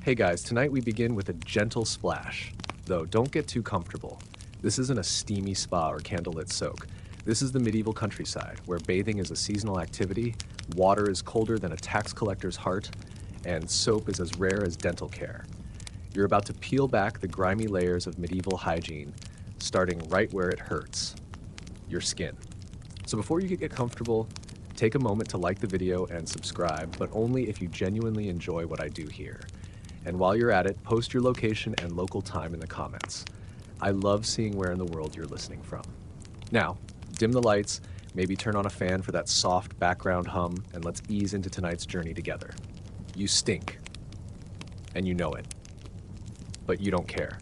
Hey guys, tonight we begin with a gentle splash. Though, don't get too comfortable. This isn't a steamy spa or candlelit soak. This is the medieval countryside, where bathing is a seasonal activity, water is colder than a tax collector's heart, and soap is as rare as dental care. You're about to peel back the grimy layers of medieval hygiene, starting right where it hurts, your skin. So before you get comfortable, take a moment to like the video and subscribe, but only if you genuinely enjoy what I do here. And while you're at it, post your location and local time in the comments. I love seeing where in the world you're listening from. Now, dim the lights, maybe turn on a fan for that soft background hum, and let's ease into tonight's journey together. You stink, and you know it, but you don't care,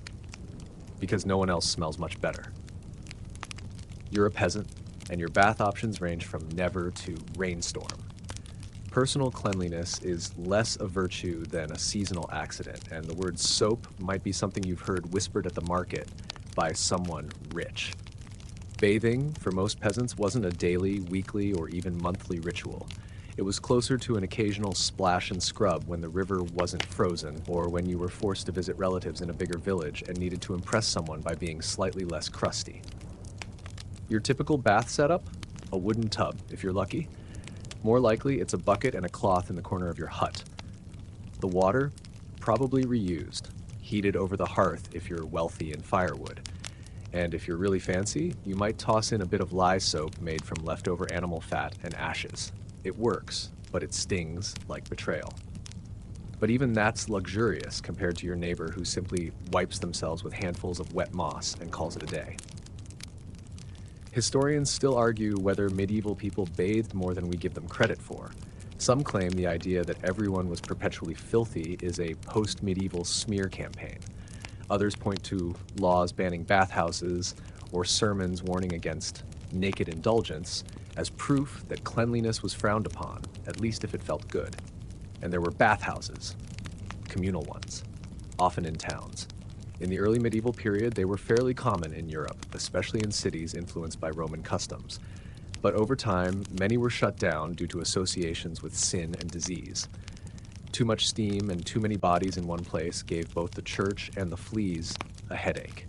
because no one else smells much better. You're a peasant, and your bath options range from never to rainstorm. Personal cleanliness is less a virtue than a seasonal accident, and the word soap might be something you've heard whispered at the market by someone rich. Bathing, for most peasants, wasn't a daily, weekly, or even monthly ritual. It was closer to an occasional splash and scrub when the river wasn't frozen, or when you were forced to visit relatives in a bigger village and needed to impress someone by being slightly less crusty. Your typical bath setup? A wooden tub, if you're lucky. More likely, it's a bucket and a cloth in the corner of your hut. The water? Probably reused, heated over the hearth if you're wealthy in firewood. And if you're really fancy, you might toss in a bit of lye soap made from leftover animal fat and ashes. It works, but it stings like betrayal. But even that's luxurious compared to your neighbor who simply wipes themselves with handfuls of wet moss and calls it a day. Historians still argue whether medieval people bathed more than we give them credit for. Some claim the idea that everyone was perpetually filthy is a post-medieval smear campaign. Others point to laws banning bathhouses or sermons warning against naked indulgence as proof that cleanliness was frowned upon, at least if it felt good. And there were bathhouses, communal ones, often in towns. In the early medieval period, they were fairly common in Europe, especially in cities influenced by Roman customs. But over time, many were shut down due to associations with sin and disease. Too much steam and too many bodies in one place gave both the church and the fleas a headache.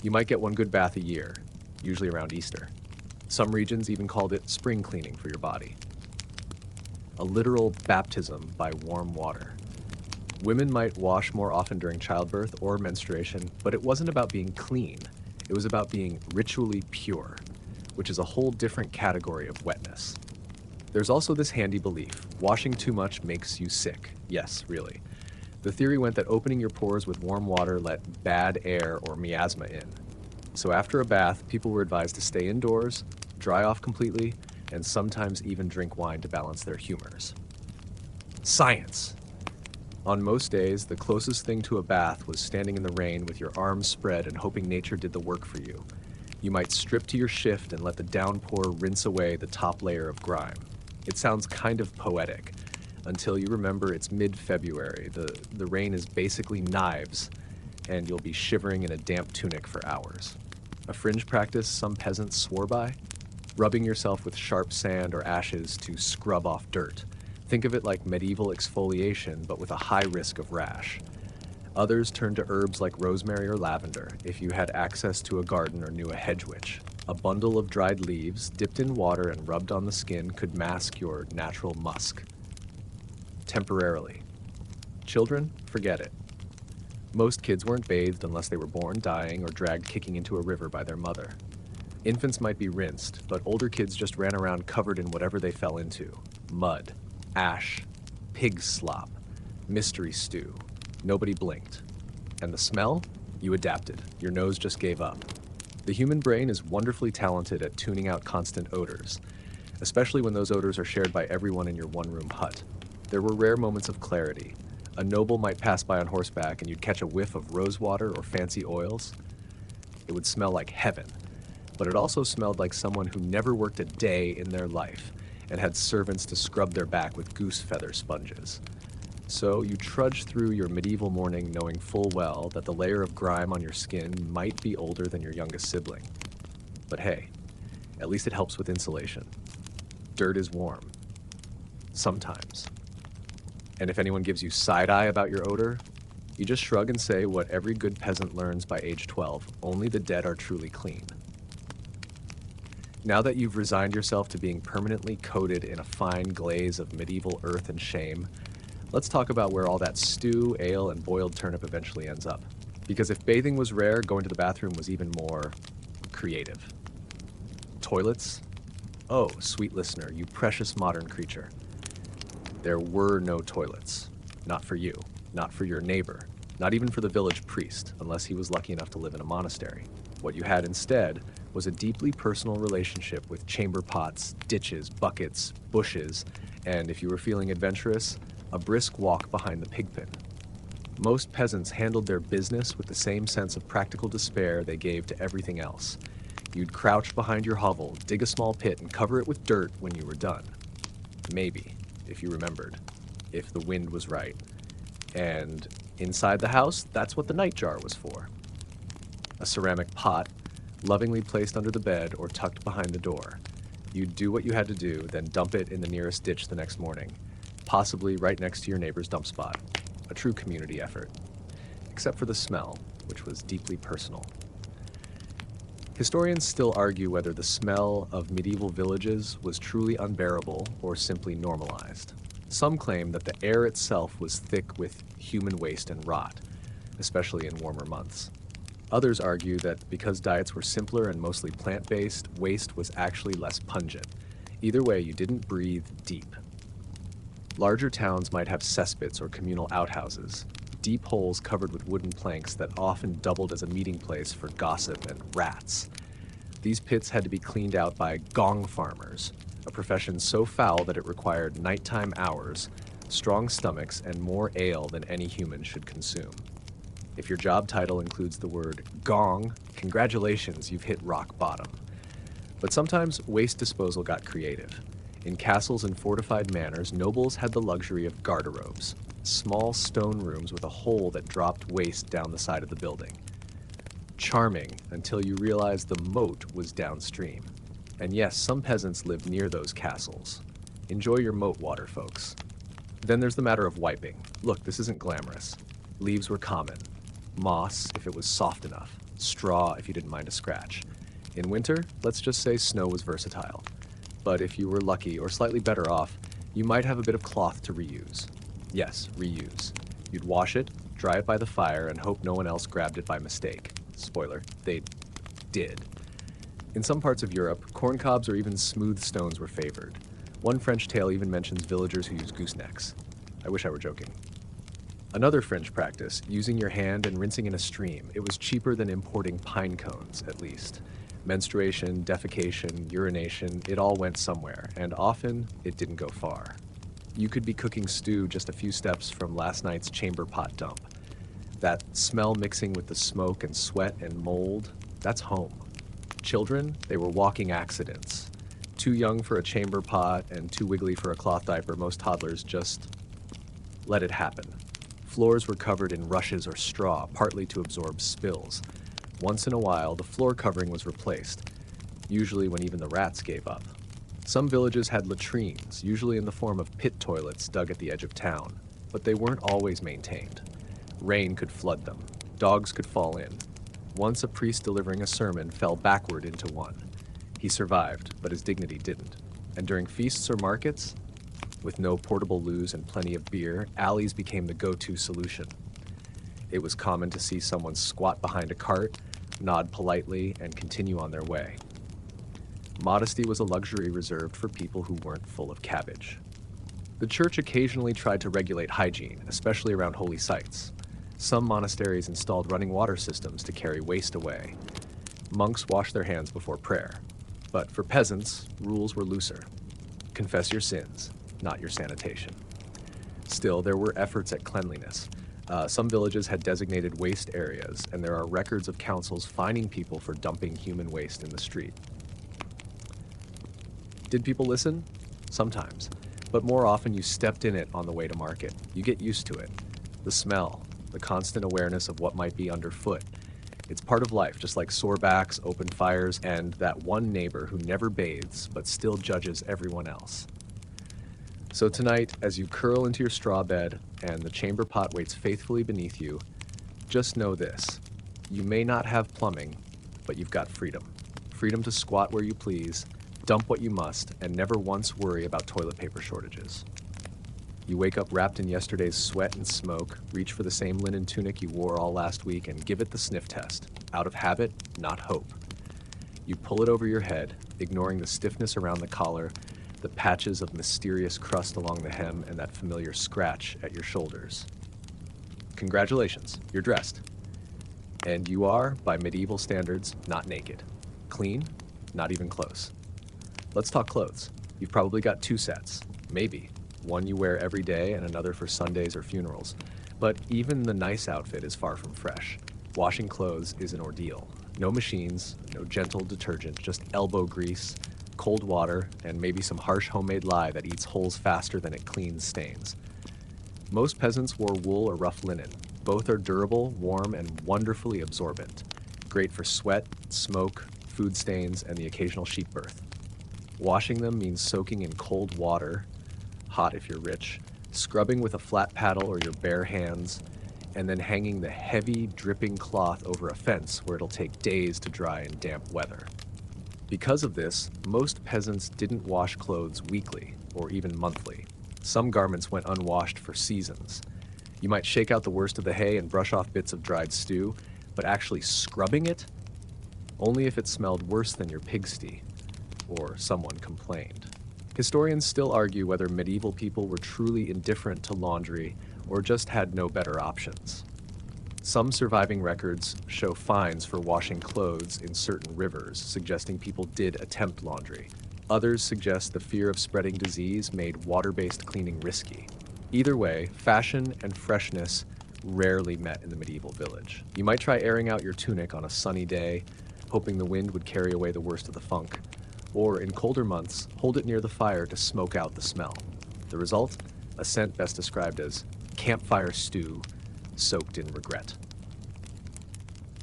You might get one good bath a year, usually around Easter. Some regions even called it spring cleaning for your body. A literal baptism by warm water. Women might wash more often during childbirth or menstruation, but it wasn't about being clean. It was about being ritually pure, which is a whole different category of wetness. There's also this handy belief: washing too much makes you sick. Yes, really. The theory went that opening your pores with warm water let bad air or miasma in. So after a bath, people were advised to stay indoors, dry off completely, and sometimes even drink wine to balance their humors. Science! On most days, the closest thing to a bath was standing in the rain with your arms spread and hoping nature did the work for you. You might strip to your shift and let the downpour rinse away the top layer of grime. It sounds kind of poetic, until you remember it's mid-February, the rain is basically knives, and you'll be shivering in a damp tunic for hours. A fringe practice some peasants swore by? Rubbing yourself with sharp sand or ashes to scrub off dirt. Think of it like medieval exfoliation, but with a high risk of rash. Others turned to herbs like rosemary or lavender if you had access to a garden or knew a hedge witch. A bundle of dried leaves dipped in water and rubbed on the skin could mask your natural musk. Temporarily. Children? Forget it. Most kids weren't bathed unless they were born dying or dragged kicking into a river by their mother. Infants might be rinsed, but older kids just ran around covered in whatever they fell into. Mud, ash, pig slop, mystery stew. Nobody blinked. And the smell? You adapted. Your nose just gave up. The human brain is wonderfully talented at tuning out constant odors, especially when those odors are shared by everyone in your one-room hut. There were rare moments of clarity. A noble might pass by on horseback and you'd catch a whiff of rose water or fancy oils. It would smell like heaven, but it also smelled like someone who never worked a day in their life and had servants to scrub their back with goose feather sponges. So you trudge through your medieval morning knowing full well that the layer of grime on your skin might be older than your youngest sibling. But hey, at least it helps with insulation. Dirt is warm. Sometimes. And if anyone gives you side-eye about your odor, You just shrug and say what every good peasant learns by age 12, only the dead are truly clean. Now that you've resigned yourself to being permanently coated in a fine glaze of medieval earth and shame, let's talk about where all that stew, ale, and boiled turnip eventually ends up. Because if bathing was rare, going to the bathroom was even more creative. Toilets? Oh, sweet listener, you precious modern creature. There were no toilets. Not for you, not for your neighbor, not even for the village priest, unless he was lucky enough to live in a monastery. What you had instead was a deeply personal relationship with chamber pots, ditches, buckets, bushes, and if you were feeling adventurous, a brisk walk behind the pigpen. Most peasants handled their business with the same sense of practical despair they gave to everything else. You'd crouch behind your hovel, dig a small pit, and cover it with dirt when you were done. Maybe, if you remembered, if the wind was right. And inside the house, that's what the nightjar was for. A ceramic pot, lovingly placed under the bed or tucked behind the door. You'd do what you had to do, then dump it in the nearest ditch the next morning, possibly right next to your neighbor's dump spot. A true community effort. Except for the smell, which was deeply personal. Historians still argue whether the smell of medieval villages was truly unbearable or simply normalized. Some claim that the air itself was thick with human waste and rot, especially in warmer months. Others argue that because diets were simpler and mostly plant-based, waste was actually less pungent. Either way, you didn't breathe deep. Larger towns might have cesspits or communal outhouses, deep holes covered with wooden planks that often doubled as a meeting place for gossip and rats. These pits had to be cleaned out by gong farmers, a profession so foul that it required nighttime hours, strong stomachs, and more ale than any human should consume. If your job title includes the word gong, congratulations, you've hit rock bottom. But sometimes waste disposal got creative. In castles and fortified manors, nobles had the luxury of garderobes, small stone rooms with a hole that dropped waste down the side of the building. Charming until you realized the moat was downstream. And yes, some peasants lived near those castles. Enjoy your moat water, folks. Then there's the matter of wiping. Look, this isn't glamorous. Leaves were common. Moss, if it was soft enough. Straw, if you didn't mind a scratch. In winter, let's just say snow was versatile. But if you were lucky or slightly better off, you might have a bit of cloth to reuse. Yes, reuse. You'd wash it, dry it by the fire, and hope no one else grabbed it by mistake. Spoiler, they did. In some parts of Europe, corncobs or even smooth stones were favored. One French tale even mentions villagers who use goosenecks. I wish I were joking. Another French practice, using your hand and rinsing in a stream. It was cheaper than importing pine cones, at least. Menstruation, defecation, urination, it all went somewhere, and often it didn't go far. You could be cooking stew just a few steps from last night's chamber pot dump. That smell mixing with the smoke and sweat and mold, that's home. Children, they were walking accidents. Too young for a chamber pot and too wiggly for a cloth diaper, most toddlers just let it happen. Floors were covered in rushes or straw, partly to absorb spills. Once in a while, the floor covering was replaced, usually when even the rats gave up. Some villages had latrines, usually in the form of pit toilets dug at the edge of town, but they weren't always maintained. Rain could flood them. Dogs could fall in. Once a priest delivering a sermon fell backward into one. He survived, but his dignity didn't. And during feasts or markets, with no portable loos and plenty of beer, alleys became the go-to solution. It was common to see someone squat behind a cart, nod politely, and continue on their way. Modesty was a luxury reserved for people who weren't full of cabbage. The church occasionally tried to regulate hygiene, especially around holy sites. Some monasteries installed running water systems to carry waste away. Monks washed their hands before prayer. But for peasants, rules were looser. Confess your sins, not your sanitation. Still, there were efforts at cleanliness. Some villages had designated waste areas, and there are records of councils fining people for dumping human waste in the street. Did people listen? Sometimes. But more often you stepped in it on the way to market. You get used to it. The smell, the constant awareness of what might be underfoot. It's part of life, just like sore backs, open fires, and that one neighbor who never bathes but still judges everyone else. So tonight, as you curl into your straw bed and the chamber pot waits faithfully beneath you, just know this. You may not have plumbing, but you've got freedom. Freedom to squat where you please, dump what you must, and never once worry about toilet paper shortages. You wake up wrapped in yesterday's sweat and smoke, reach for the same linen tunic you wore all last week, and give it the sniff test. Out of habit, not hope. You pull it over your head, ignoring the stiffness around the collar, the patches of mysterious crust along the hem, and that familiar scratch at your shoulders. Congratulations, you're dressed. And you are, by medieval standards, not naked. Clean? Not even close. Let's talk clothes. You've probably got two sets, maybe. One you wear every day and another for Sundays or funerals. But even the nice outfit is far from fresh. Washing clothes is an ordeal. No machines, no gentle detergent, just elbow grease, cold water, and maybe some harsh homemade lye that eats holes faster than it cleans stains. Most peasants wore wool or rough linen. Both are durable, warm, and wonderfully absorbent. Great for sweat, smoke, food stains, and the occasional sheep birth. Washing them means soaking in cold water, hot if you're rich, scrubbing with a flat paddle or your bare hands, and then hanging the heavy, dripping cloth over a fence where it'll take days to dry in damp weather. Because of this, most peasants didn't wash clothes weekly or even monthly. Some garments went unwashed for seasons. You might shake out the worst of the hay and brush off bits of dried stew, but actually scrubbing it? Only if it smelled worse than your pigsty, or someone complained. Historians still argue whether medieval people were truly indifferent to laundry or just had no better options. Some surviving records show fines for washing clothes in certain rivers, suggesting people did attempt laundry. Others suggest the fear of spreading disease made water-based cleaning risky. Either way, fashion and freshness rarely met in the medieval village. You might try airing out your tunic on a sunny day, hoping the wind would carry away the worst of the funk. Or in colder months, hold it near the fire to smoke out the smell. The result? A scent best described as campfire stew soaked in regret.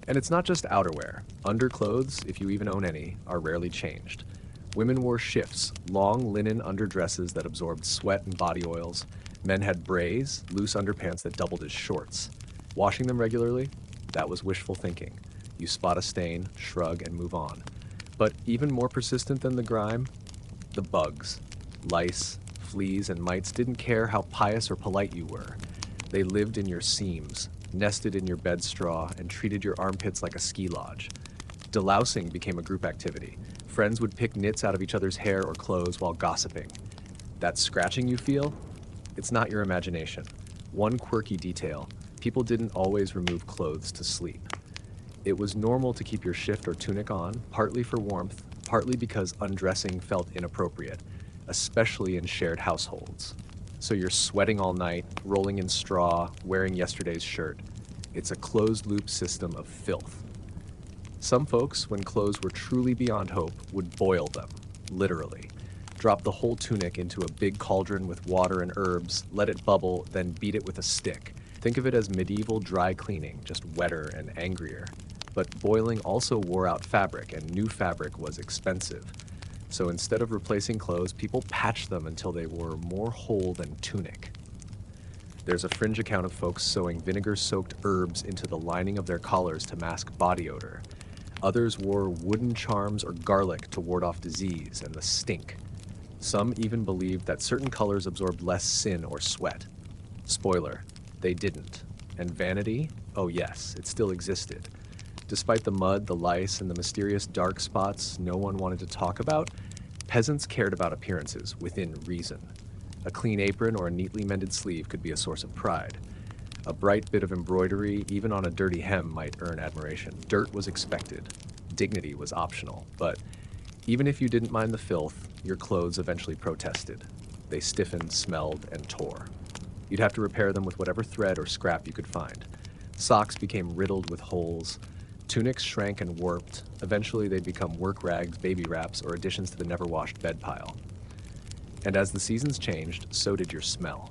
And it's not just outerwear. Underclothes, if you even own any, are rarely changed. Women wore shifts, long linen underdresses that absorbed sweat and body oils. Men had brays, loose underpants that doubled as shorts. Washing them regularly? That was wishful thinking. You spot a stain, shrug, and move on. But even more persistent than the grime, the bugs. Lice, fleas, and mites didn't care how pious or polite you were. They lived in your seams, nested in your bed straw, and treated your armpits like a ski lodge. Delousing became a group activity. Friends would pick nits out of each other's hair or clothes while gossiping. That scratching you feel? It's not your imagination. One quirky detail: people didn't always remove clothes to sleep. It was normal to keep your shift or tunic on, partly for warmth, partly because undressing felt inappropriate, especially in shared households. So you're sweating all night, rolling in straw, wearing yesterday's shirt. It's a closed-loop system of filth. Some folks, when clothes were truly beyond hope, would boil them, literally. Drop the whole tunic into a big cauldron with water and herbs, let it bubble, then beat it with a stick. Think of it as medieval dry cleaning, just wetter and angrier. But boiling also wore out fabric, and new fabric was expensive. So instead of replacing clothes, people patched them until they were more whole than tunic. There's a fringe account of folks sewing vinegar-soaked herbs into the lining of their collars to mask body odor. Others wore wooden charms or garlic to ward off disease and the stink. Some even believed that certain colors absorbed less sin or sweat. Spoiler, they didn't. And vanity? Oh yes, it still existed. Despite the mud, the lice, and the mysterious dark spots no one wanted to talk about, peasants cared about appearances within reason. A clean apron or a neatly mended sleeve could be a source of pride. A bright bit of embroidery, even on a dirty hem, might earn admiration. Dirt was expected. Dignity was optional. But even if you didn't mind the filth, your clothes eventually protested. They stiffened, smelled, and tore. You'd have to repair them with whatever thread or scrap you could find. Socks became riddled with holes. Tunics shrank and warped. Eventually they'd become work rags, baby wraps, or additions to the never-washed bed pile. And as the seasons changed, so did your smell.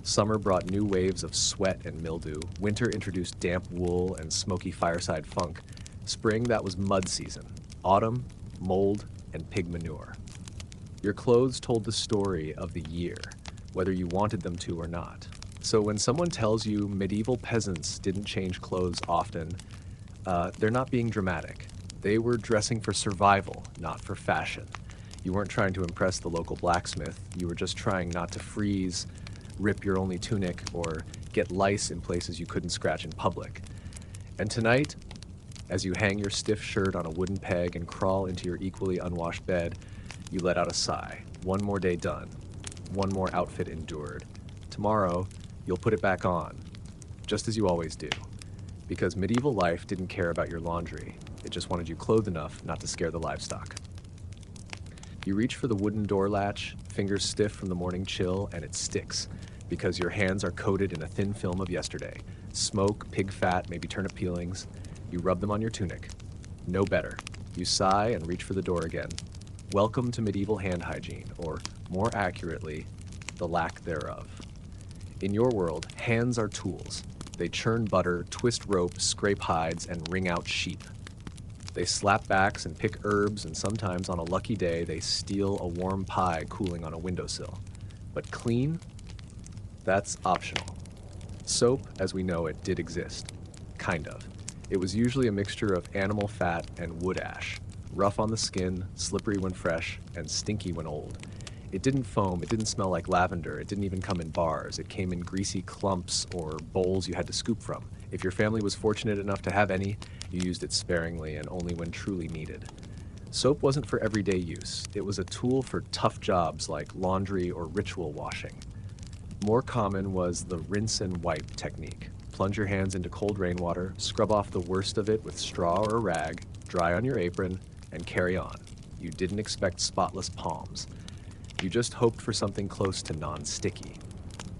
Summer brought new waves of sweat and mildew. Winter introduced damp wool and smoky fireside funk. Spring, that was mud season. Autumn, mold, and pig manure. Your clothes told the story of the year, whether you wanted them to or not. So when someone tells you medieval peasants didn't change clothes often, they're not being dramatic. They were dressing for survival, not for fashion. You weren't trying to impress the local blacksmith. You were just trying not to freeze, rip your only tunic, or get lice in places you couldn't scratch in public. And tonight, as you hang your stiff shirt on a wooden peg and crawl into your equally unwashed bed, you let out a sigh. One more day done. One more outfit endured. Tomorrow, you'll put it back on, just as you always do. Because medieval life didn't care about your laundry. It just wanted you clothed enough not to scare the livestock. You reach for the wooden door latch, fingers stiff from the morning chill, and it sticks, because your hands are coated in a thin film of yesterday. Smoke, pig fat, maybe turnip peelings. You rub them on your tunic. No better. You sigh and reach for the door again. Welcome to medieval hand hygiene, or more accurately, the lack thereof. In your world, hands are tools. They churn butter, twist rope, scrape hides, and wring out sheep. They slap backs and pick herbs, and sometimes on a lucky day, they steal a warm pie cooling on a windowsill. But clean? That's optional. Soap, as we know it, did exist. Kind of. It was usually a mixture of animal fat and wood ash, rough on the skin, slippery when fresh, and stinky when old. It didn't foam, it didn't smell like lavender, it didn't even come in bars. It came in greasy clumps or bowls you had to scoop from. If your family was fortunate enough to have any, you used it sparingly and only when truly needed. Soap wasn't for everyday use. It was a tool for tough jobs like laundry or ritual washing. More common was the rinse and wipe technique. Plunge your hands into cold rainwater, scrub off the worst of it with straw or a rag, dry on your apron, and carry on. You didn't expect spotless palms. You just hoped for something close to non-sticky.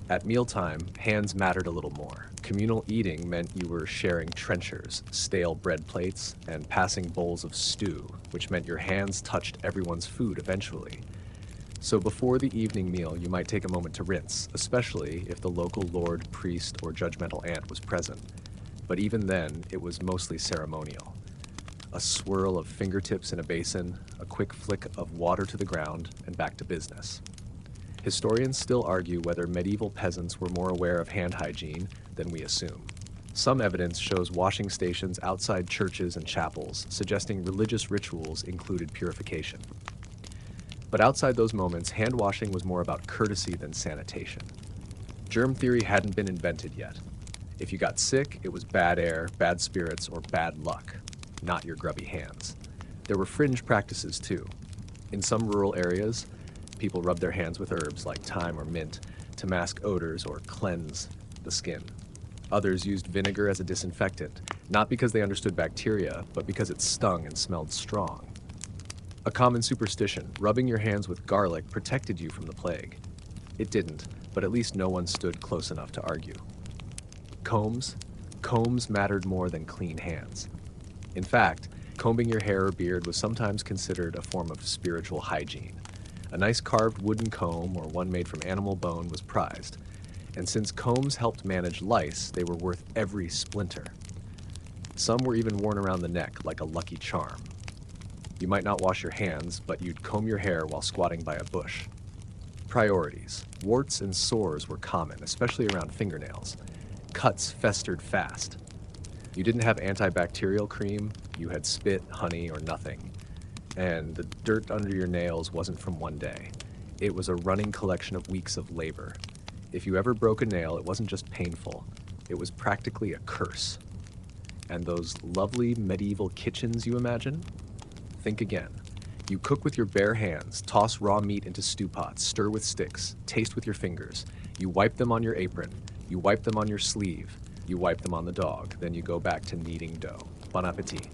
At mealtime, hands mattered a little more. Communal eating meant you were sharing trenchers, stale bread plates, and passing bowls of stew, which meant your hands touched everyone's food eventually. So before the evening meal, you might take a moment to rinse, especially if the local lord, priest, or judgmental aunt was present. But even then, it was mostly ceremonial. A swirl of fingertips in a basin, a quick flick of water to the ground, and back to business. Historians still argue whether medieval peasants were more aware of hand hygiene than we assume. Some evidence shows washing stations outside churches and chapels, suggesting religious rituals included purification. But outside those moments, hand washing was more about courtesy than sanitation. Germ theory hadn't been invented yet. If you got sick, it was bad air, bad spirits, or bad luck, not your grubby hands. There were fringe practices too. In some rural areas, people rubbed their hands with herbs like thyme or mint to mask odors or cleanse the skin. Others used vinegar as a disinfectant, not because they understood bacteria, but because it stung and smelled strong. A common superstition, rubbing your hands with garlic protected you from the plague. It didn't, but at least no one stood close enough to argue. Combs? Combs mattered more than clean hands. In fact, combing your hair or beard was sometimes considered a form of spiritual hygiene. A nice carved wooden comb or one made from animal bone was prized. And since combs helped manage lice, they were worth every splinter. Some were even worn around the neck like a lucky charm. You might not wash your hands, but you'd comb your hair while squatting by a bush. Priorities. Warts and sores were common, especially around fingernails. Cuts festered fast. You didn't have antibacterial cream, you had spit, honey, or nothing. And the dirt under your nails wasn't from one day. It was a running collection of weeks of labor. If you ever broke a nail, it wasn't just painful, it was practically a curse. And those lovely medieval kitchens you imagine? Think again. You cook with your bare hands, toss raw meat into stew pots, stir with sticks, taste with your fingers. You wipe them on your apron, you wipe them on your sleeve, you wipe them on the dog, then you go back to kneading dough. Bon appetit.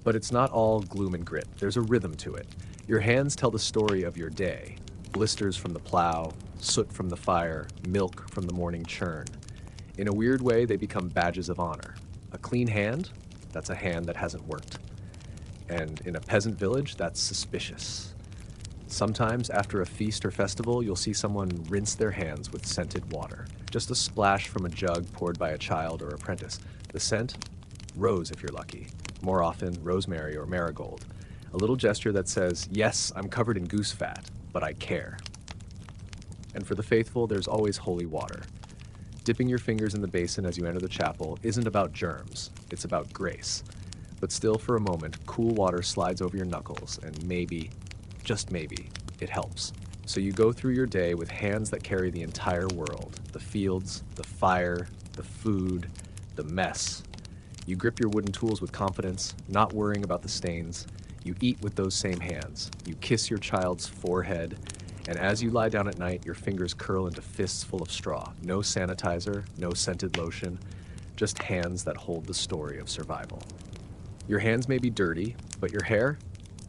But it's not all gloom and grit. There's a rhythm to it. Your hands tell the story of your day. Blisters from the plow, soot from the fire, milk from the morning churn. In a weird way, they become badges of honor. A clean hand? That's a hand that hasn't worked. And in a peasant village, that's suspicious. Sometimes, after a feast or festival, you'll see someone rinse their hands with scented water. Just a splash from a jug poured by a child or apprentice. The scent? Rose, if you're lucky. More often, rosemary or marigold. A little gesture that says, yes, I'm covered in goose fat, but I care. And for the faithful, there's always holy water. Dipping your fingers in the basin as you enter the chapel isn't about germs, it's about grace. But still, for a moment, cool water slides over your knuckles, and maybe, just maybe, it helps. So you go through your day with hands that carry the entire world, the fields, the fire, the food, the mess. You grip your wooden tools with confidence, not worrying about the stains. You eat with those same hands. You kiss your child's forehead. And as you lie down at night, your fingers curl into fists full of straw. No sanitizer, no scented lotion, just hands that hold the story of survival. Your hands may be dirty, but your hair?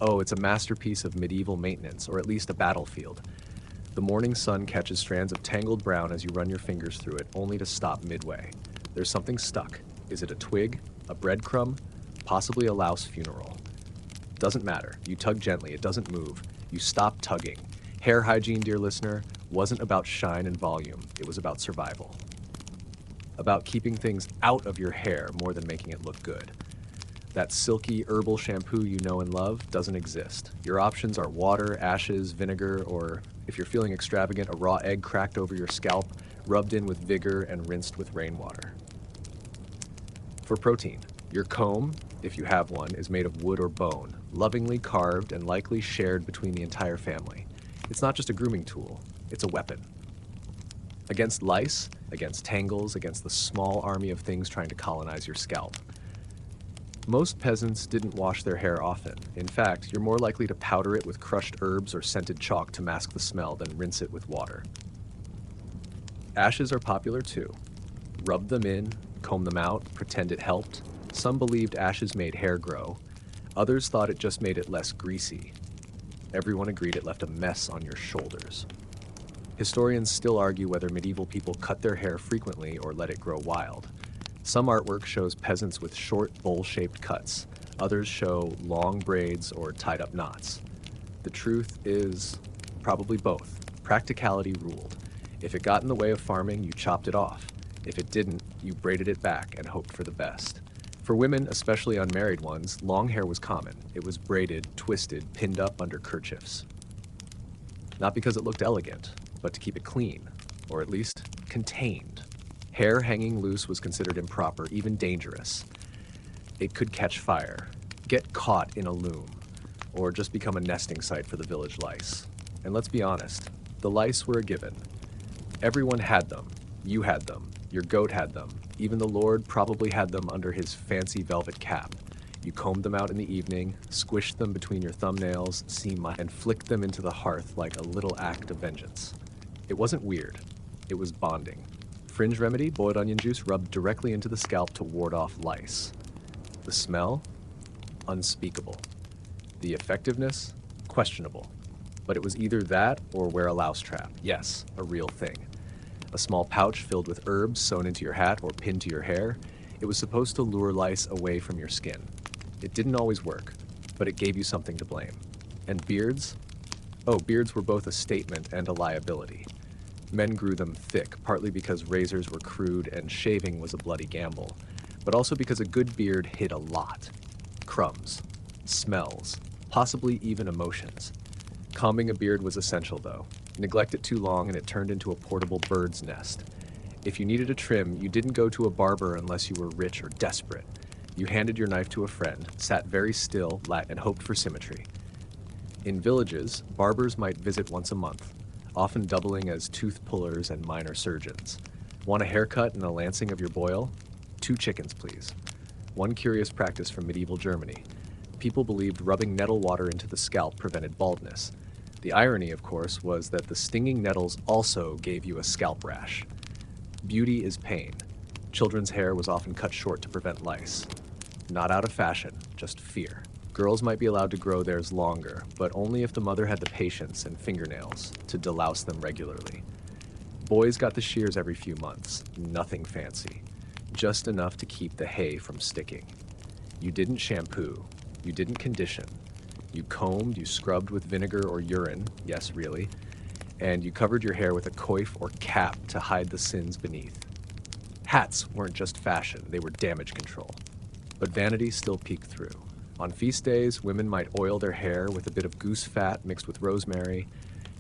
Oh, it's a masterpiece of medieval maintenance, or at least a battlefield. The morning sun catches strands of tangled brown as you run your fingers through it, only to stop midway. There's something stuck. Is it a twig, a breadcrumb, possibly a louse funeral? Doesn't matter. You tug gently. It doesn't move. You stop tugging. Hair hygiene, dear listener, wasn't about shine and volume. It was about survival. About keeping things out of your hair more than making it look good. That silky herbal shampoo you know and love doesn't exist. Your options are water, ashes, vinegar, or, if you're feeling extravagant, a raw egg cracked over your scalp, rubbed in with vigor and rinsed with rainwater. For protein, your comb, if you have one, is made of wood or bone, lovingly carved and likely shared between the entire family. It's not just a grooming tool, it's a weapon. Against lice, against tangles, against the small army of things trying to colonize your scalp. Most peasants didn't wash their hair often. In fact, you're more likely to powder it with crushed herbs or scented chalk to mask the smell than rinse it with water. Ashes are popular too. Rub them in, comb them out, pretend it helped. Some believed ashes made hair grow. Others thought it just made it less greasy. Everyone agreed it left a mess on your shoulders. Historians still argue whether medieval people cut their hair frequently or let it grow wild. Some artwork shows peasants with short, bowl-shaped cuts. Others show long braids or tied-up knots. The truth is probably both. Practicality ruled. If it got in the way of farming, you chopped it off. If it didn't, you braided it back and hoped for the best. For women, especially unmarried ones, long hair was common. It was braided, twisted, pinned up under kerchiefs. Not because it looked elegant, but to keep it clean, or at least contained. Hair hanging loose was considered improper, even dangerous. It could catch fire, get caught in a loom, or just become a nesting site for the village lice. And let's be honest, the lice were a given. Everyone had them. You had them. Your goat had them. Even the Lord probably had them under his fancy velvet cap. You combed them out in the evening, squished them between your thumbnails, and flicked them into the hearth like a little act of vengeance. It wasn't weird. It was bonding. Fringe remedy, boiled onion juice rubbed directly into the scalp to ward off lice. The smell? Unspeakable. The effectiveness? Questionable. But it was either that or wear a louse trap. Yes, a real thing. A small pouch filled with herbs sewn into your hat or pinned to your hair. It was supposed to lure lice away from your skin. It didn't always work, but it gave you something to blame. And beards? Oh, beards were both a statement and a liability. Men grew them thick, partly because razors were crude and shaving was a bloody gamble, but also because a good beard hid a lot. Crumbs, smells, possibly even emotions. Combing a beard was essential, though. Neglect it too long and it turned into a portable bird's nest. If you needed a trim, you didn't go to a barber unless you were rich or desperate. You handed your knife to a friend, sat very still, and hoped for symmetry. In villages, barbers might visit once a month, often doubling as tooth pullers and minor surgeons. Want a haircut and a lancing of your boil? 2 chickens, please. One curious practice from medieval Germany. People believed rubbing nettle water into the scalp prevented baldness. The irony, of course, was that the stinging nettles also gave you a scalp rash. Beauty is pain. Children's hair was often cut short to prevent lice. Not out of fashion, just fear. Girls might be allowed to grow theirs longer, but only if the mother had the patience and fingernails to delouse them regularly. Boys got the shears every few months, nothing fancy, just enough to keep the hay from sticking. You didn't shampoo, you didn't condition. You combed, you scrubbed with vinegar or urine, yes, really, and you covered your hair with a coif or cap to hide the sins beneath. Hats weren't just fashion, they were damage control. But vanity still peeked through. On feast days, women might oil their hair with a bit of goose fat mixed with rosemary.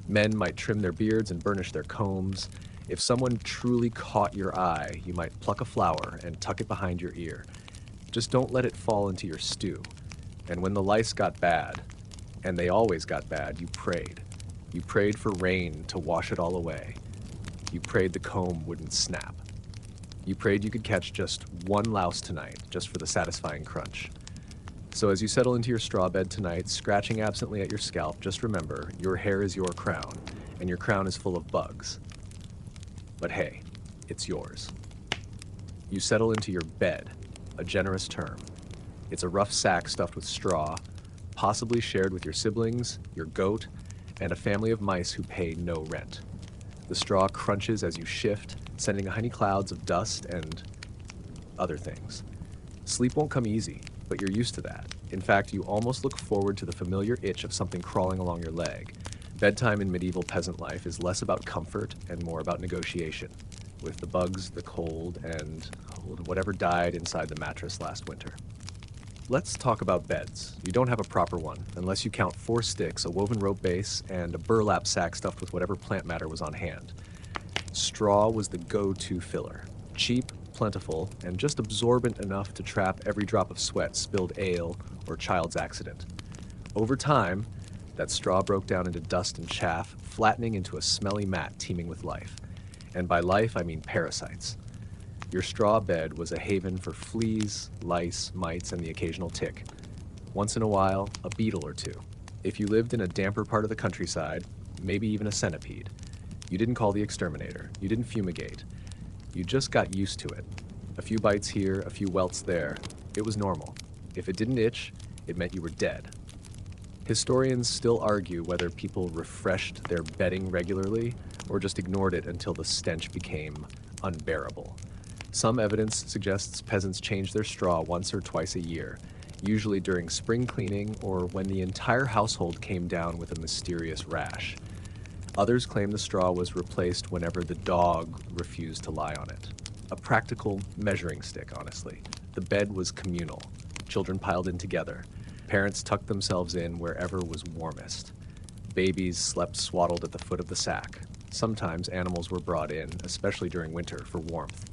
Men might trim their beards and burnish their combs. If someone truly caught your eye, you might pluck a flower and tuck it behind your ear. Just don't let it fall into your stew. And when the lice got bad, and they always got bad, you prayed. You prayed for rain to wash it all away. You prayed the comb wouldn't snap. You prayed you could catch just one louse tonight, just for the satisfying crunch. So as you settle into your straw bed tonight, scratching absently at your scalp, just remember, your hair is your crown, and your crown is full of bugs. But hey, it's yours. You settle into your bed, a generous term. It's a rough sack stuffed with straw, possibly shared with your siblings, your goat, and a family of mice who pay no rent. The straw crunches as you shift, sending honey clouds of dust and other things. Sleep won't come easy, but you're used to that. In fact, you almost look forward to the familiar itch of something crawling along your leg. Bedtime in medieval peasant life is less about comfort and more about negotiation, with the bugs, the cold, and whatever died inside the mattress last winter. Let's talk about beds. You don't have a proper one, unless you count 4 sticks, a woven rope base, and a burlap sack stuffed with whatever plant matter was on hand. Straw was the go-to filler. Cheap, plentiful, and just absorbent enough to trap every drop of sweat, spilled ale, or child's accident. Over time, that straw broke down into dust and chaff, flattening into a smelly mat teeming with life. And by life, I mean parasites. Your straw bed was a haven for fleas, lice, mites, and the occasional tick. Once in a while, a beetle or two. If you lived in a damper part of the countryside, maybe even a centipede, you didn't call the exterminator, you didn't fumigate. You just got used to it. A few bites here, a few welts there. It was normal. If it didn't itch, it meant you were dead. Historians still argue whether people refreshed their bedding regularly or just ignored it until the stench became unbearable. Some evidence suggests peasants changed their straw once or twice a year, usually during spring cleaning or when the entire household came down with a mysterious rash. Others claim the straw was replaced whenever the dog refused to lie on it. A practical measuring stick, honestly. The bed was communal. Children piled in together. Parents tucked themselves in wherever was warmest. Babies slept swaddled at the foot of the sack. Sometimes animals were brought in, especially during winter, for warmth.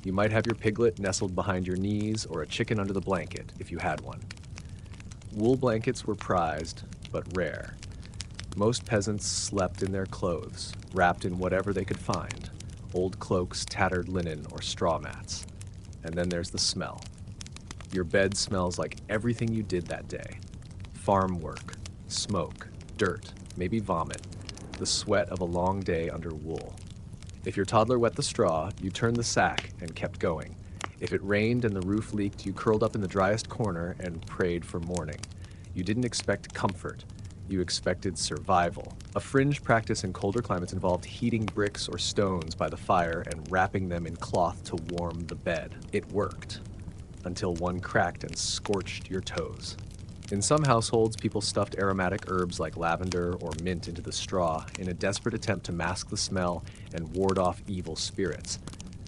You might have your piglet nestled behind your knees or a chicken under the blanket, if you had one. Wool blankets were prized, but rare. Most peasants slept in their clothes, wrapped in whatever they could find, old cloaks, tattered linen, or straw mats. And then there's the smell. Your bed smells like everything you did that day. Farm work, smoke, dirt, maybe vomit, the sweat of a long day under wool. If your toddler wet the straw, you turned the sack and kept going. If it rained and the roof leaked, you curled up in the driest corner and prayed for morning. You didn't expect comfort. You expected survival. A fringe practice in colder climates involved heating bricks or stones by the fire and wrapping them in cloth to warm the bed. It worked, until one cracked and scorched your toes. In some households, people stuffed aromatic herbs like lavender or mint into the straw in a desperate attempt to mask the smell and ward off evil spirits.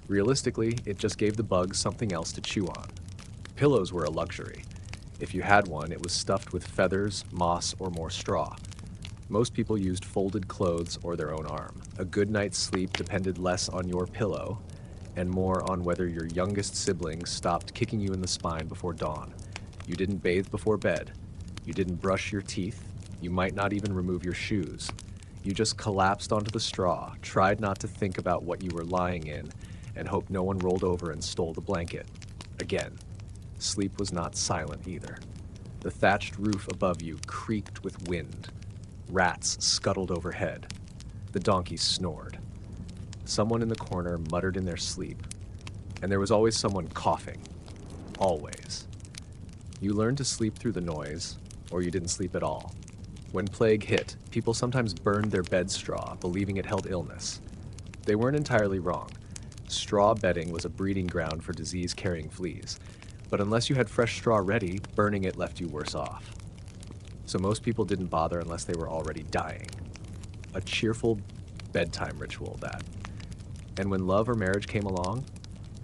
Realistically, it just gave the bugs something else to chew on. Pillows were a luxury. If you had one, it was stuffed with feathers, moss, or more straw. Most people used folded clothes or their own arm. A good night's sleep depended less on your pillow and more on whether your youngest sibling stopped kicking you in the spine before dawn. You didn't bathe before bed. You didn't brush your teeth. You might not even remove your shoes. You just collapsed onto the straw, tried not to think about what you were lying in, and hoped no one rolled over and stole the blanket. Again, sleep was not silent either. The thatched roof above you creaked with wind. Rats scuttled overhead. The donkeys snored. Someone in the corner muttered in their sleep. And there was always someone coughing. Always. You learned to sleep through the noise, or you didn't sleep at all. When plague hit, people sometimes burned their bed straw, believing it held illness. They weren't entirely wrong. Straw bedding was a breeding ground for disease-carrying fleas, but unless you had fresh straw ready, burning it left you worse off. So most people didn't bother unless they were already dying. A cheerful bedtime ritual, that. And when love or marriage came along,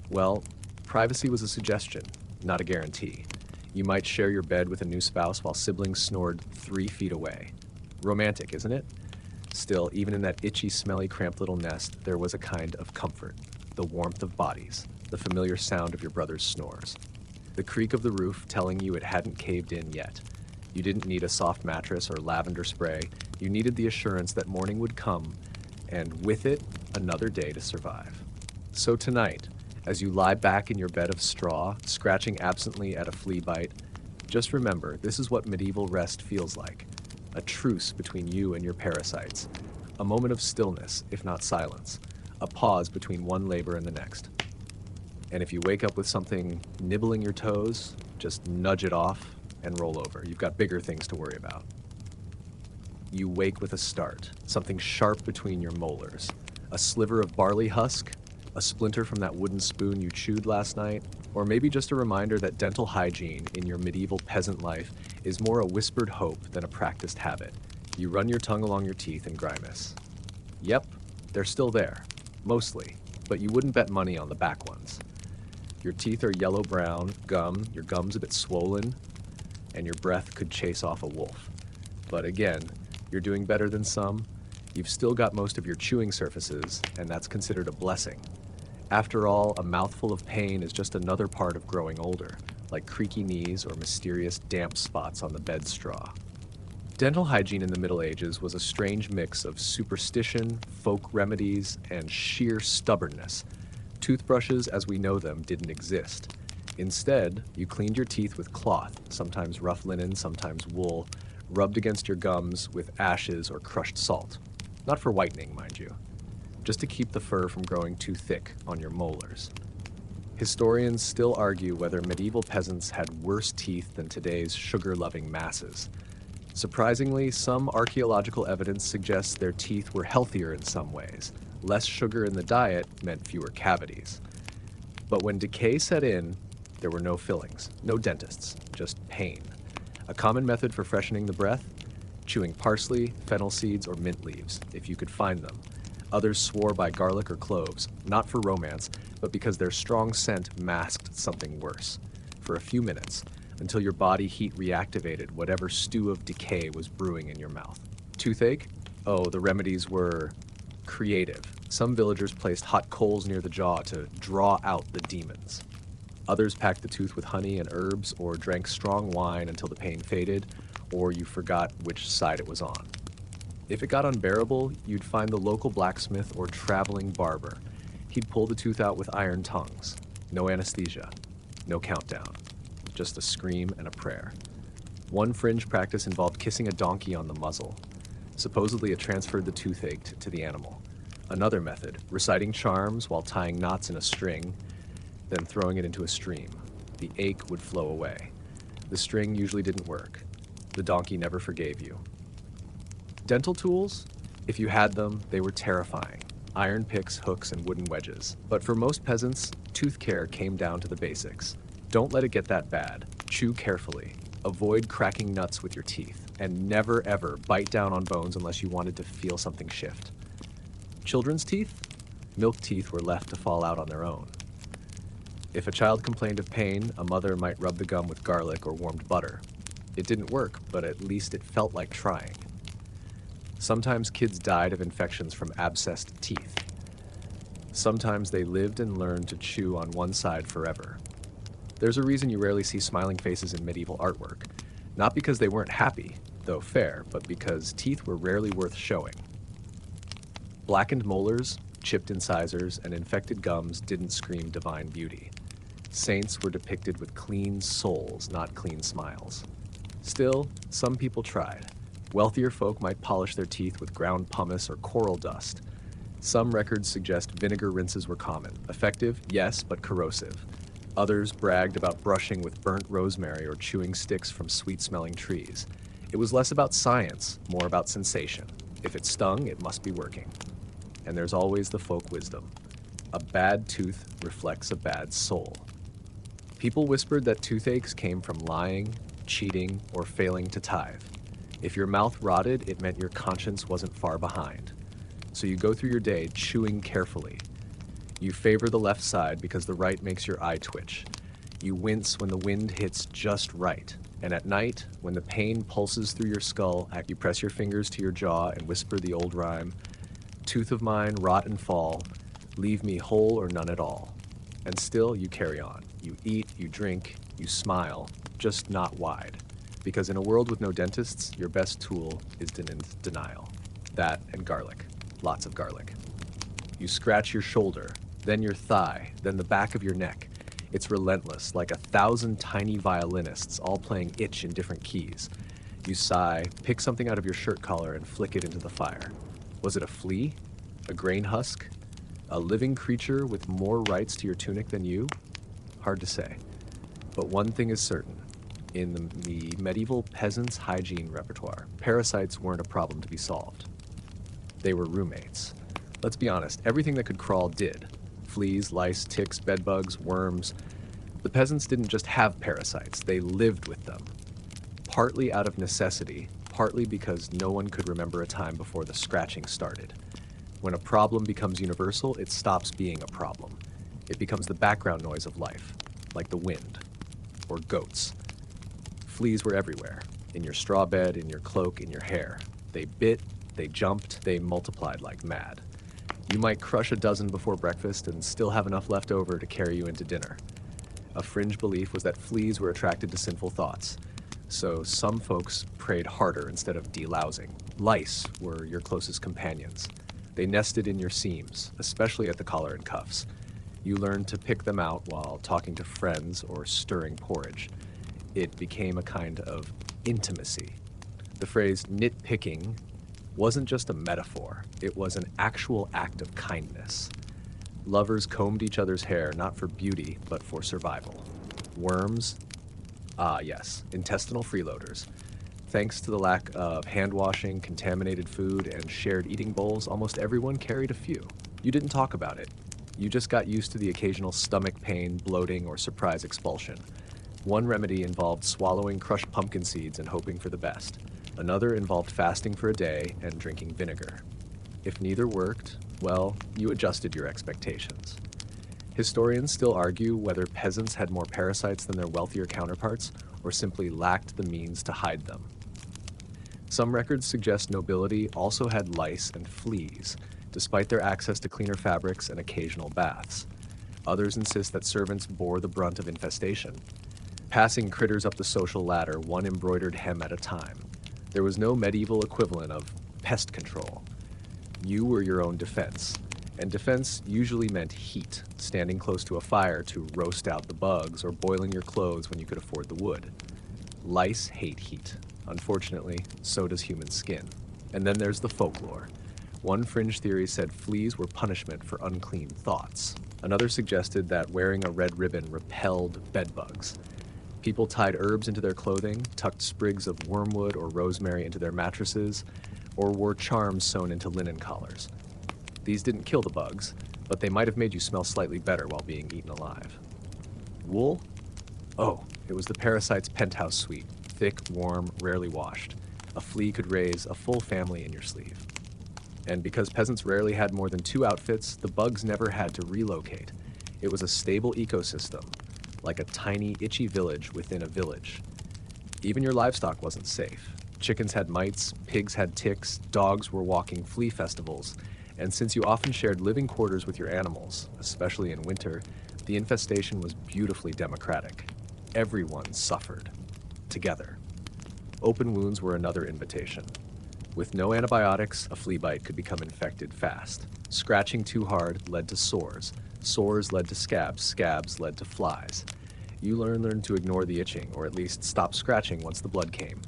well, privacy was a suggestion, not a guarantee. You might share your bed with a new spouse while siblings snored 3 feet away. Romantic, isn't it? Still, even in that itchy, smelly, cramped little nest, there was a kind of comfort. The warmth of bodies, the familiar sound of your brother's snores. The creak of the roof telling you it hadn't caved in yet. You didn't need a soft mattress or lavender spray. You needed the assurance that morning would come, and with it, another day to survive. So tonight, as you lie back in your bed of straw, scratching absently at a flea bite, just remember, this is what medieval rest feels like. A truce between you and your parasites. A moment of stillness, if not silence. A pause between one labor and the next. And if you wake up with something nibbling your toes, just nudge it off and roll over. You've got bigger things to worry about. You wake with a start, something sharp between your molars. A sliver of barley husk, a splinter from that wooden spoon you chewed last night, or maybe just a reminder that dental hygiene in your medieval peasant life is more a whispered hope than a practiced habit. You run your tongue along your teeth and grimace. Yep, they're still there, mostly, but you wouldn't bet money on the back ones. Your teeth are yellow-brown, your gum's a bit swollen, and your breath could chase off a wolf. But again, you're doing better than some. You've still got most of your chewing surfaces, and that's considered a blessing. After all, a mouthful of pain is just another part of growing older, like creaky knees or mysterious damp spots on the bed straw. Dental hygiene in the Middle Ages was a strange mix of superstition, folk remedies, and sheer stubbornness. Toothbrushes as we know them didn't exist. Instead, you cleaned your teeth with cloth, sometimes rough linen, sometimes wool, rubbed against your gums with ashes or crushed salt. Not for whitening, mind you, just to keep the fur from growing too thick on your molars. Historians still argue whether medieval peasants had worse teeth than today's sugar-loving masses. Surprisingly, some archaeological evidence suggests their teeth were healthier in some ways. Less sugar in the diet meant fewer cavities. But when decay set in, there were no fillings, no dentists, just pain. A common method for freshening the breath? Chewing parsley, fennel seeds, or mint leaves, if you could find them. Others swore by garlic or cloves, not for romance, but because their strong scent masked something worse. For a few minutes, until your body heat reactivated whatever stew of decay was brewing in your mouth. Toothache? Oh, the remedies were creative. Some villagers placed hot coals near the jaw to draw out the demons. Others packed the tooth with honey and herbs, or drank strong wine until the pain faded, or you forgot which side it was on. If it got unbearable, you'd find the local blacksmith or traveling barber. He'd pull the tooth out with iron tongues. No anesthesia, no countdown, just a scream and a prayer. One fringe practice involved kissing a donkey on the muzzle. Supposedly it transferred the toothache to the animal. Another method, reciting charms while tying knots in a string, then throwing it into a stream. The ache would flow away. The string usually didn't work. The donkey never forgave you. Dental tools? If you had them, they were terrifying. Iron picks, hooks, and wooden wedges. But for most peasants, tooth care came down to the basics. Don't let it get that bad. Chew carefully. Avoid cracking nuts with your teeth. And never ever bite down on bones unless you wanted to feel something shift. Children's teeth? Milk teeth were left to fall out on their own. If a child complained of pain, a mother might rub the gum with garlic or warmed butter. It didn't work, but at least it felt like trying. Sometimes kids died of infections from abscessed teeth. Sometimes they lived and learned to chew on one side forever. There's a reason you rarely see smiling faces in medieval artwork. Not because they weren't happy, though fair, but because teeth were rarely worth showing. Blackened molars, chipped incisors, and infected gums didn't scream divine beauty. Saints were depicted with clean souls, not clean smiles. Still, some people tried. Wealthier folk might polish their teeth with ground pumice or coral dust. Some records suggest vinegar rinses were common. Effective, yes, but corrosive. Others bragged about brushing with burnt rosemary or chewing sticks from sweet-smelling trees. It was less about science, more about sensation. If it stung, it must be working. And there's always the folk wisdom. A bad tooth reflects a bad soul. People whispered that toothaches came from lying, cheating, or failing to tithe. If your mouth rotted, it meant your conscience wasn't far behind. So you go through your day chewing carefully. You favor the left side because the right makes your eye twitch. You wince when the wind hits just right. And at night, when the pain pulses through your skull, you press your fingers to your jaw and whisper the old rhyme, "Tooth of mine, rot and fall, leave me whole or none at all." And still you carry on. You eat, you drink, you smile, just not wide. Because in a world with no dentists, your best tool is denial. That and garlic. Lots of garlic. You scratch your shoulder, then your thigh, then the back of your neck. It's relentless, like 1,000 tiny violinists all playing itch in different keys. You sigh, pick something out of your shirt collar and flick it into the fire. Was it a flea? A grain husk? A living creature with more rights to your tunic than you? Hard to say. But one thing is certain. In the medieval peasant's hygiene repertoire, parasites weren't a problem to be solved. They were roommates. Let's be honest, everything that could crawl did. Fleas, lice, ticks, bedbugs, worms. The peasants didn't just have parasites, they lived with them. Partly out of necessity, partly because no one could remember a time before the scratching started. When a problem becomes universal, it stops being a problem. It becomes the background noise of life, like the wind, or goats. Fleas were everywhere, in your straw bed, in your cloak, in your hair. They bit, they jumped, they multiplied like mad. You might crush a dozen before breakfast and still have enough left over to carry you into dinner. A fringe belief was that fleas were attracted to sinful thoughts, so some folks prayed harder instead of delousing. Lice were your closest companions. They nested in your seams, especially at the collar and cuffs. You learned to pick them out while talking to friends or stirring porridge. It became a kind of intimacy. The phrase nitpicking wasn't just a metaphor, it was an actual act of kindness. Lovers combed each other's hair not for beauty, but for survival. Worms? Ah, yes, intestinal freeloaders. Thanks to the lack of hand washing, contaminated food, and shared eating bowls, almost everyone carried a few. You didn't talk about it. You just got used to the occasional stomach pain, bloating, or surprise expulsion. One remedy involved swallowing crushed pumpkin seeds and hoping for the best. Another involved fasting for a day and drinking vinegar. If neither worked, well, you adjusted your expectations. Historians still argue whether peasants had more parasites than their wealthier counterparts or simply lacked the means to hide them. Some records suggest nobility also had lice and fleas, despite their access to cleaner fabrics and occasional baths. Others insist that servants bore the brunt of infestation, passing critters up the social ladder one embroidered hem at a time. There was no medieval equivalent of pest control. You were your own defense, and defense usually meant heat, standing close to a fire to roast out the bugs or boiling your clothes when you could afford the wood. Lice hate heat. Unfortunately, so does human skin. And then there's the folklore. One fringe theory said fleas were punishment for unclean thoughts. Another suggested that wearing a red ribbon repelled bedbugs. People tied herbs into their clothing, tucked sprigs of wormwood or rosemary into their mattresses, or wore charms sewn into linen collars. These didn't kill the bugs, but they might have made you smell slightly better while being eaten alive. Wool? Oh, it was the parasite's penthouse suite, thick, warm, rarely washed. A flea could raise a full family in your sleeve. And because peasants rarely had more than 2 outfits, the bugs never had to relocate. It was a stable ecosystem, like a tiny, itchy village within a village. Even your livestock wasn't safe. Chickens had mites, pigs had ticks, dogs were walking flea festivals, and since you often shared living quarters with your animals, especially in winter, the infestation was beautifully democratic. Everyone suffered. Together. Open wounds were another invitation. With no antibiotics, a flea bite could become infected fast. Scratching too hard led to sores. Sores led to scabs. Scabs led to flies. You learned to ignore the itching, or at least stop scratching once the blood came.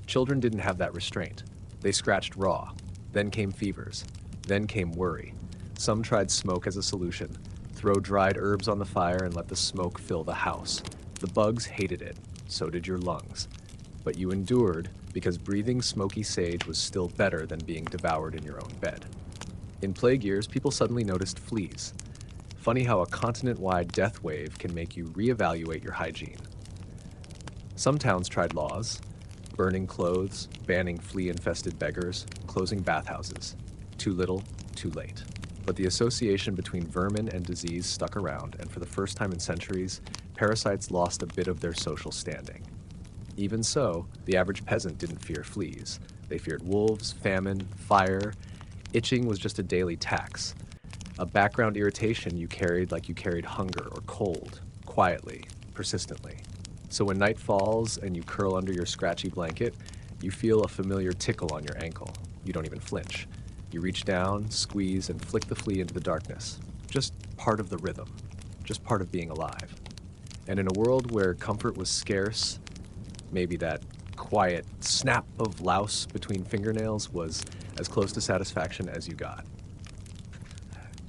Children didn't have that restraint. They scratched raw. Then came fevers. Then came worry. Some tried smoke as a solution. Throw dried herbs on the fire and let the smoke fill the house. The bugs hated it. So did your lungs. But you endured because breathing smoky sage was still better than being devoured in your own bed. In plague years, people suddenly noticed fleas. Funny how a continent-wide death wave can make you reevaluate your hygiene. Some towns tried laws, burning clothes, banning flea-infested beggars, closing bathhouses. Too little, too late. But the association between vermin and disease stuck around, and for the first time in centuries, parasites lost a bit of their social standing. Even so, the average peasant didn't fear fleas. They feared wolves, famine, fire. Itching was just a daily tax, a background irritation you carried like you carried hunger or cold, quietly, persistently. So when night falls and you curl under your scratchy blanket, you feel a familiar tickle on your ankle. You don't even flinch. You reach down, squeeze, and flick the flea into the darkness. Just part of the rhythm. Just part of being alive. And in a world where comfort was scarce, maybe that quiet snap of louse between fingernails was as close to satisfaction as you got.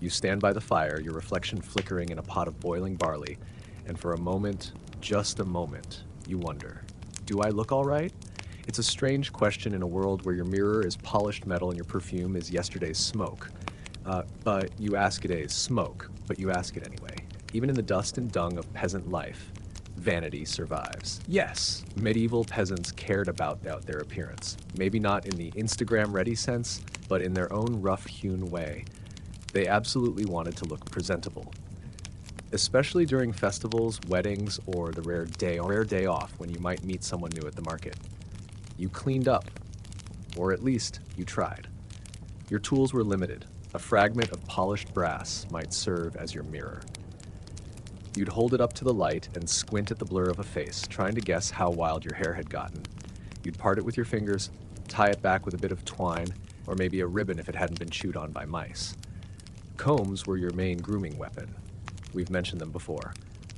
You stand by the fire, your reflection flickering in a pot of boiling barley, and for a moment, just a moment, you wonder, do I look all right? It's a strange question in a world where your mirror is polished metal and your perfume is yesterday's smoke. But you ask it is smoke, but you ask it anyway. Even in the dust and dung of peasant life, vanity survives. Yes, medieval peasants cared about their appearance. Maybe not in the Instagram-ready sense, but in their own rough-hewn way. They absolutely wanted to look presentable. Especially during festivals, weddings, or the rare day off when you might meet someone new at the market. You cleaned up, or at least you tried. Your tools were limited. A fragment of polished brass might serve as your mirror. You'd hold it up to the light and squint at the blur of a face, trying to guess how wild your hair had gotten. You'd part it with your fingers, tie it back with a bit of twine, or maybe a ribbon if it hadn't been chewed on by mice. Combs were your main grooming weapon. We've mentioned them before.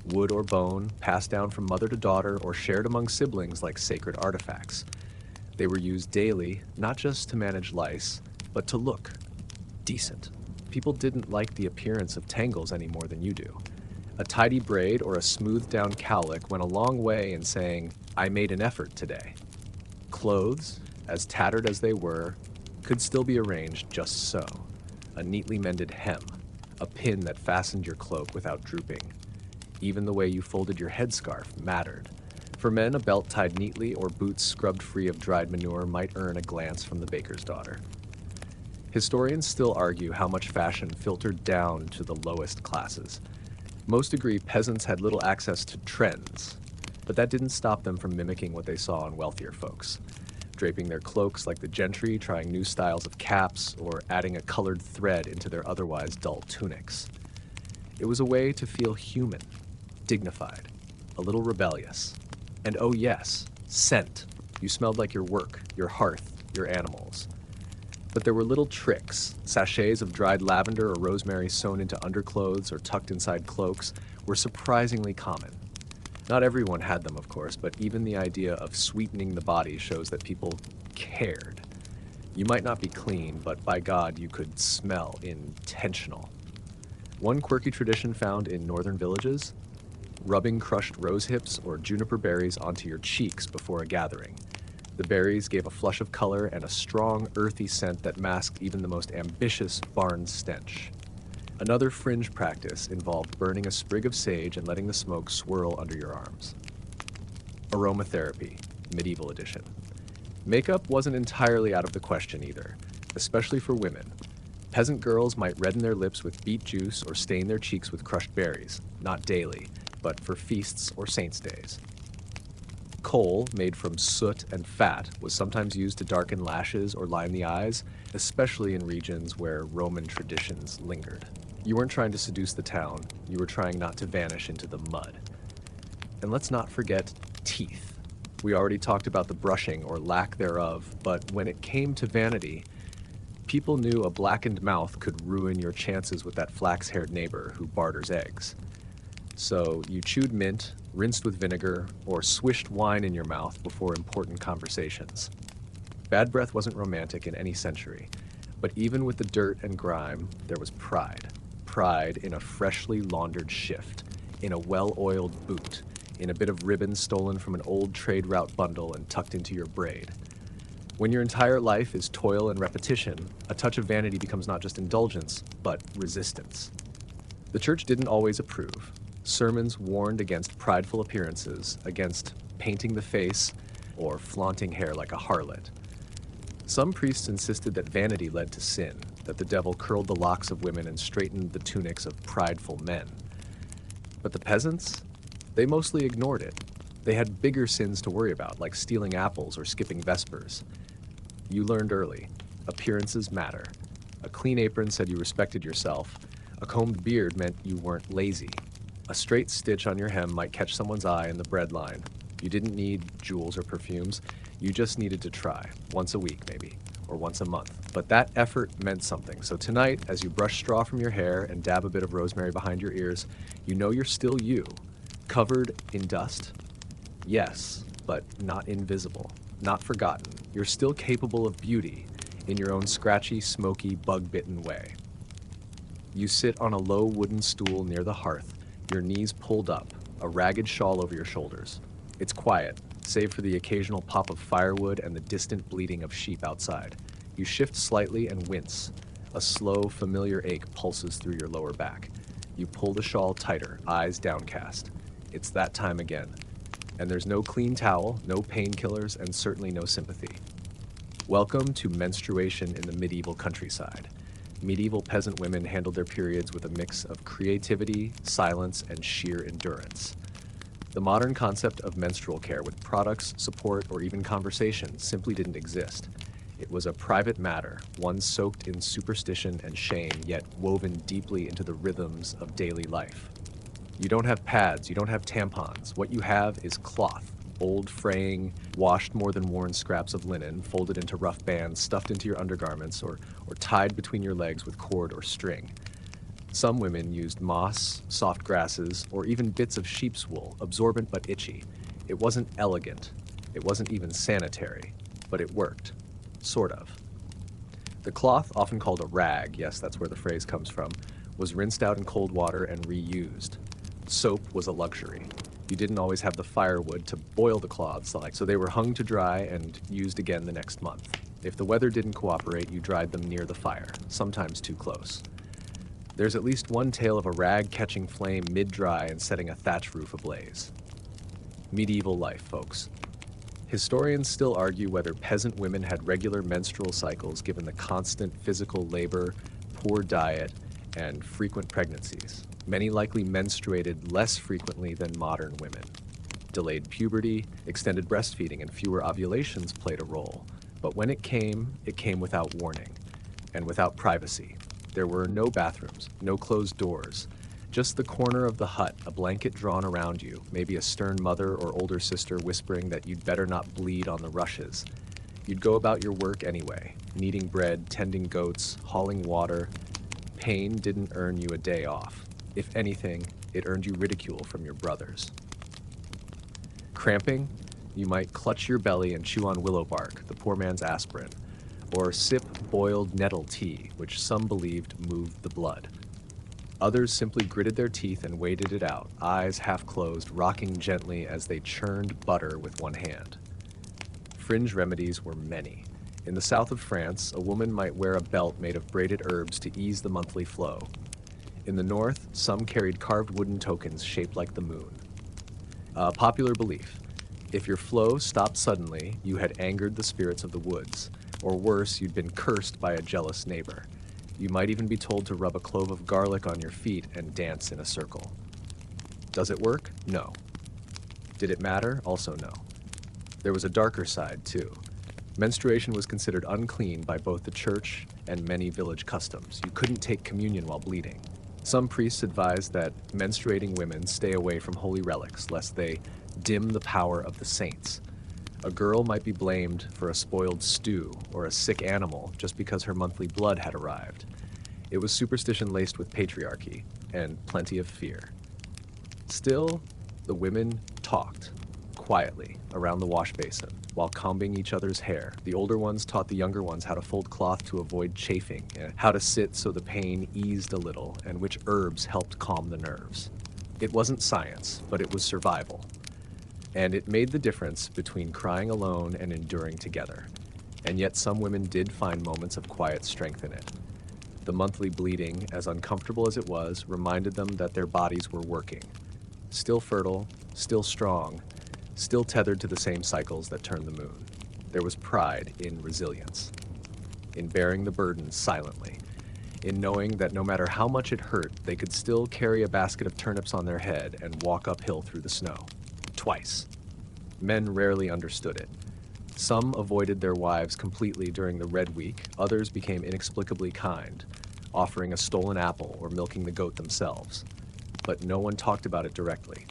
Wood or bone, passed down from mother to daughter, or shared among siblings like sacred artifacts. They were used daily, not just to manage lice, but to look decent. People didn't like the appearance of tangles any more than you do. A tidy braid or a smoothed down cowlick went a long way in saying, I made an effort today. Clothes, as tattered as they were, could still be arranged just so. A neatly mended hem, a pin that fastened your cloak without drooping. Even the way you folded your headscarf mattered. For men, a belt tied neatly or boots scrubbed free of dried manure might earn a glance from the baker's daughter. Historians still argue how much fashion filtered down to the lowest classes. Most agree peasants had little access to trends, but that didn't stop them from mimicking what they saw in wealthier folks, draping their cloaks like the gentry, trying new styles of caps, or adding a colored thread into their otherwise dull tunics. It was a way to feel human, dignified, a little rebellious. And oh yes, scent. You smelled like your work, your hearth, your animals. But there were little tricks. Sachets of dried lavender or rosemary sewn into underclothes or tucked inside cloaks were surprisingly common. Not everyone had them, of course, but even the idea of sweetening the body shows that people cared. You might not be clean, but by God, you could smell intentional. One quirky tradition found in northern villages: rubbing crushed rose hips or juniper berries onto your cheeks before a gathering. The berries gave a flush of color and a strong, earthy scent that masked even the most ambitious barn stench. Another fringe practice involved burning a sprig of sage and letting the smoke swirl under your arms. Aromatherapy, medieval edition. Makeup wasn't entirely out of the question either, especially for women. Peasant girls might redden their lips with beet juice or stain their cheeks with crushed berries, not daily, but for feasts or saints' days. Coal, made from soot and fat, was sometimes used to darken lashes or line the eyes, especially in regions where Roman traditions lingered. You weren't trying to seduce the town, you were trying not to vanish into the mud. And let's not forget teeth. We already talked about the brushing or lack thereof, but when it came to vanity, people knew a blackened mouth could ruin your chances with that flax-haired neighbor who barters eggs. So you chewed mint, rinsed with vinegar, or swished wine in your mouth before important conversations. Bad breath wasn't romantic in any century, but even with the dirt and grime, there was pride. Pride in a freshly laundered shift, in a well-oiled boot, in a bit of ribbon stolen from an old trade route bundle and tucked into your braid. When your entire life is toil and repetition, a touch of vanity becomes not just indulgence, but resistance. The church didn't always approve. Sermons warned against prideful appearances, against painting the face, or flaunting hair like a harlot. Some priests insisted that vanity led to sin, that the devil curled the locks of women and straightened the tunics of prideful men. But the peasants? They mostly ignored it. They had bigger sins to worry about, like stealing apples or skipping vespers. You learned early. Appearances matter. A clean apron said you respected yourself. A combed beard meant you weren't lazy. A straight stitch on your hem might catch someone's eye in the bread line. You didn't need jewels or perfumes. You just needed to try, once a week maybe, or once a month. But that effort meant something. So tonight, as you brush straw from your hair and dab a bit of rosemary behind your ears, you know you're still you. Covered in dust? Yes, but not invisible, not forgotten. You're still capable of beauty in your own scratchy, smoky, bug-bitten way. You sit on a low wooden stool near the hearth, your knees pulled up, a ragged shawl over your shoulders. It's quiet, save for the occasional pop of firewood and the distant bleating of sheep outside. You shift slightly and wince. A slow, familiar ache pulses through your lower back. You pull the shawl tighter, eyes downcast. It's that time again. And there's no clean towel, no painkillers, and certainly no sympathy. Welcome to menstruation in the medieval countryside. Medieval peasant women handled their periods with a mix of creativity, silence, and sheer endurance. The modern concept of menstrual care with products, support, or even conversation simply didn't exist. It was a private matter, one soaked in superstition and shame, yet woven deeply into the rhythms of daily life. You don't have pads, you don't have tampons. What you have is cloth. Old, fraying, washed more than worn scraps of linen, folded into rough bands, stuffed into your undergarments, or tied between your legs with cord or string. Some women used moss, soft grasses, or even bits of sheep's wool, absorbent but itchy. It wasn't elegant. It wasn't even sanitary, but it worked. Sort of. The cloth, often called a rag, yes, that's where the phrase comes from, was rinsed out in cold water and reused. Soap was a luxury. You didn't always have the firewood to boil the cloths, so they were hung to dry and used again the next month. If the weather didn't cooperate, you dried them near the fire, sometimes too close. There's at least one tale of a rag catching flame mid-dry and setting a thatch roof ablaze. Medieval life, folks. Historians still argue whether peasant women had regular menstrual cycles given the constant physical labor, poor diet, and frequent pregnancies. Many likely menstruated less frequently than modern women. Delayed puberty, extended breastfeeding, and fewer ovulations played a role. But when it came without warning and without privacy. There were no bathrooms, no closed doors, just the corner of the hut, a blanket drawn around you, maybe a stern mother or older sister whispering that you'd better not bleed on the rushes. You'd go about your work anyway, kneading bread, tending goats, hauling water. Pain didn't earn you a day off. If anything, it earned you ridicule from your brothers. Cramping? You might clutch your belly and chew on willow bark, the poor man's aspirin, or sip boiled nettle tea, which some believed moved the blood. Others simply gritted their teeth and waited it out, eyes half closed, rocking gently as they churned butter with one hand. Fringe remedies were many. In the south of France, a woman might wear a belt made of braided herbs to ease the monthly flow. In the north, some carried carved wooden tokens shaped like the moon. Popular belief: if your flow stopped suddenly, you had angered the spirits of the woods, or worse, you'd been cursed by a jealous neighbor. You might even be told to rub a clove of garlic on your feet and dance in a circle. Does it work? No. Did it matter? Also no. There was a darker side, too. Menstruation was considered unclean by both the church and many village customs. You couldn't take communion while bleeding. Some priests advised that menstruating women stay away from holy relics, lest they dim the power of the saints. A girl might be blamed for a spoiled stew or a sick animal just because her monthly blood had arrived. It was superstition laced with patriarchy and plenty of fear. Still, the women talked quietly around the wash basin while combing each other's hair. The older ones taught the younger ones how to fold cloth to avoid chafing, how to sit so the pain eased a little, and which herbs helped calm the nerves. It wasn't science, but it was survival. And it made the difference between crying alone and enduring together. And yet some women did find moments of quiet strength in it. The monthly bleeding, as uncomfortable as it was, reminded them that their bodies were working. Still fertile, still strong, still tethered to the same cycles that turn the moon. There was pride in resilience, in bearing the burden silently, in knowing that no matter how much it hurt, they could still carry a basket of turnips on their head and walk uphill through the snow. Twice. Men rarely understood it. Some avoided their wives completely during the Red Week, others became inexplicably kind, offering a stolen apple or milking the goat themselves. But no one talked about it directly.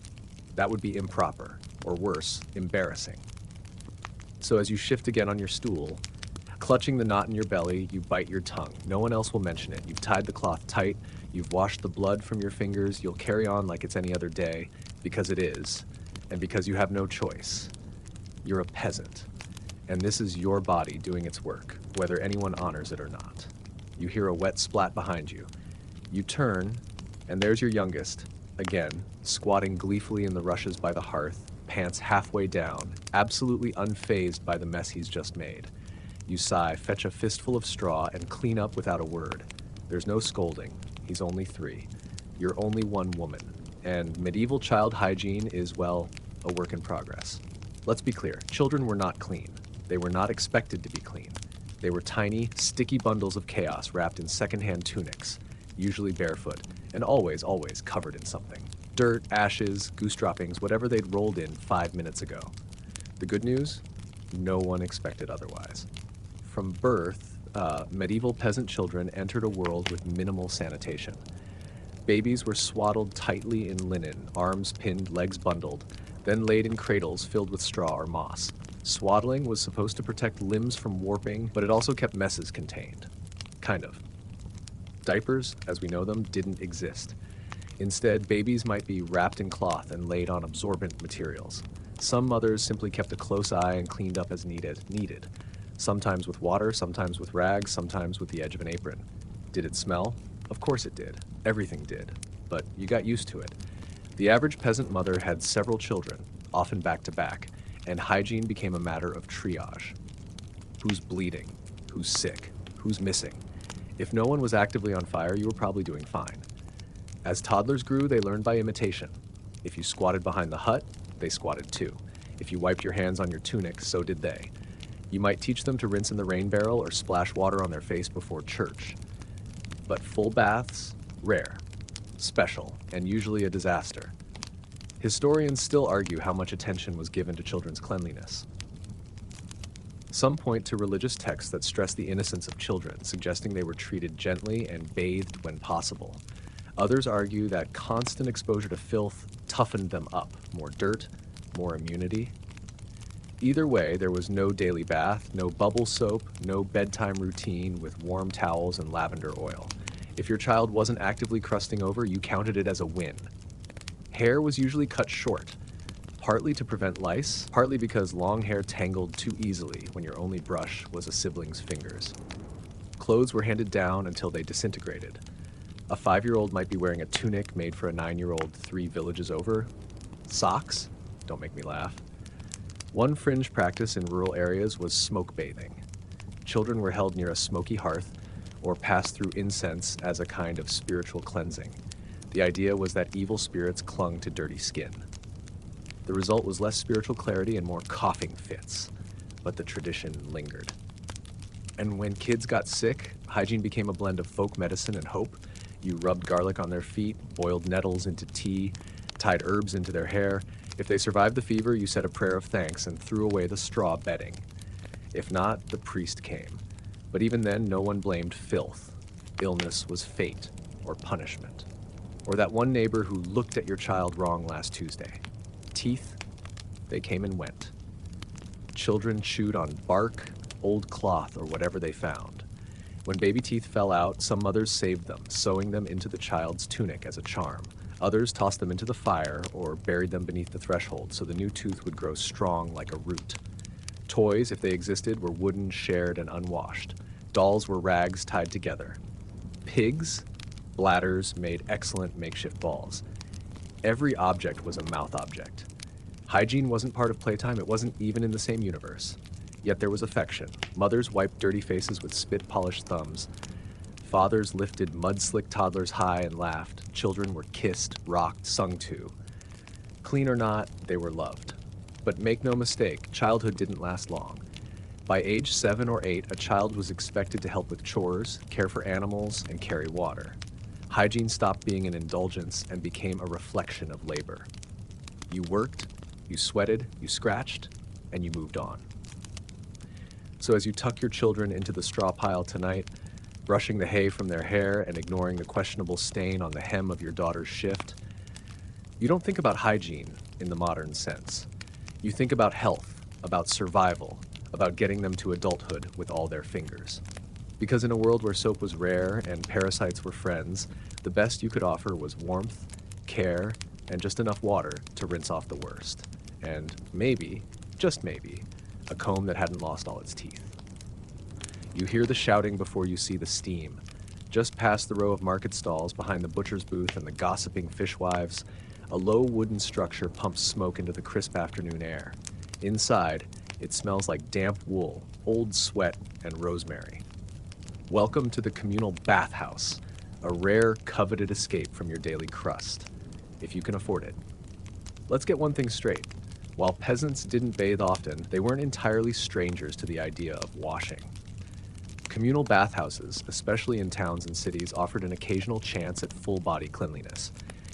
That would be improper, or worse, embarrassing. So as you shift again on your stool, clutching the knot in your belly, you bite your tongue. No one else will mention it. You've tied the cloth tight, you've washed the blood from your fingers, you'll carry on like it's any other day, because it is, and because you have no choice. You're a peasant, and this is your body doing its work, whether anyone honors it or not. You hear a wet splat behind you. You turn, and there's your youngest, again, squatting gleefully in the rushes by the hearth, pants halfway down, absolutely unfazed by the mess he's just made. You sigh, fetch a fistful of straw, and clean up without a word. There's no scolding. He's only 3. You're only one woman. And medieval child hygiene is, well, a work in progress. Let's be clear, children were not clean. They were not expected to be clean. They were tiny, sticky bundles of chaos wrapped in secondhand tunics, usually barefoot, and always covered in something. Dirt, ashes, goose droppings, whatever they'd rolled in 5 minutes ago. The good news? No one expected otherwise. From birth, medieval peasant children entered a world with minimal sanitation. Babies were swaddled tightly in linen, arms pinned, legs bundled, then laid in cradles filled with straw or moss. Swaddling was supposed to protect limbs from warping, but it also kept messes contained. Kind of. Diapers, as we know them, didn't exist. Instead, babies might be wrapped in cloth and laid on absorbent materials. Some mothers simply kept a close eye and cleaned up as needed. Sometimes with water, sometimes with rags, sometimes with the edge of an apron. Did it smell? Of course it did. Everything did. But you got used to it. The average peasant mother had several children, often back to back, and hygiene became a matter of triage. Who's bleeding? Who's sick? Who's missing? If no one was actively on fire, you were probably doing fine. As toddlers grew, they learned by imitation. If you squatted behind the hut, they squatted too. If you wiped your hands on your tunic, so did they. You might teach them to rinse in the rain barrel or splash water on their face before church. But full baths, rare, special, and usually a disaster. Historians still argue how much attention was given to children's cleanliness. Some point to religious texts that stress the innocence of children, suggesting they were treated gently and bathed when possible. Others argue that constant exposure to filth toughened them up. More dirt, more immunity. Either way, there was no daily bath, no bubble soap, no bedtime routine with warm towels and lavender oil. If your child wasn't actively crusting over, you counted it as a win. Hair was usually cut short, partly to prevent lice, partly because long hair tangled too easily when your only brush was a sibling's fingers. Clothes were handed down until they disintegrated. A 5-year-old might be wearing a tunic made for a 9-year-old 3 villages over. Socks? Don't make me laugh. One fringe practice in rural areas was smoke bathing. Children were held near a smoky hearth or passed through incense as a kind of spiritual cleansing. The idea was that evil spirits clung to dirty skin. The result was less spiritual clarity and more coughing fits, but the tradition lingered. And when kids got sick, hygiene became a blend of folk medicine and hope. You rubbed garlic on their feet, boiled nettles into tea, tied herbs into their hair. If they survived the fever, you said a prayer of thanks and threw away the straw bedding. If not, the priest came. But even then, no one blamed filth. Illness was fate or punishment. Or that one neighbor who looked at your child wrong last Tuesday. Teeth, they came and went. Children chewed on bark, old cloth, or whatever they found. When baby teeth fell out, some mothers saved them, sewing them into the child's tunic as a charm. Others tossed them into the fire or buried them beneath the threshold so the new tooth would grow strong like a root. Toys, if they existed, were wooden, shared, and unwashed. Dolls were rags tied together. Pigs, bladders made excellent makeshift balls. Every object was a mouth object. Hygiene wasn't part of playtime, it wasn't even in the same universe. Yet there was affection. Mothers wiped dirty faces with spit-polished thumbs. Fathers lifted mud-slick toddlers high and laughed. Children were kissed, rocked, sung to. Clean or not, they were loved. But make no mistake, childhood didn't last long. By age 7 or 8, a child was expected to help with chores, care for animals, and carry water. Hygiene stopped being an indulgence and became a reflection of labor. You worked, you sweated, you scratched, and you moved on. So as you tuck your children into the straw pile tonight, brushing the hay from their hair and ignoring the questionable stain on the hem of your daughter's shift, you don't think about hygiene in the modern sense. You think about health, about survival, about getting them to adulthood with all their fingers. Because in a world where soap was rare and parasites were friends, the best you could offer was warmth, care, and just enough water to rinse off the worst. And maybe, just maybe, a comb that hadn't lost all its teeth. You hear the shouting before you see the steam. Just past the row of market stalls behind the butcher's booth and the gossiping fishwives, a low wooden structure pumps smoke into the crisp afternoon air. Inside, it smells like damp wool, old sweat, and rosemary. Welcome to the communal bathhouse, a rare, coveted escape from your daily crust, if you can afford it. Let's get one thing straight. While peasants didn't bathe often, they weren't entirely strangers to the idea of washing. Communal bathhouses, especially in towns and cities, offered an occasional chance at full-body cleanliness.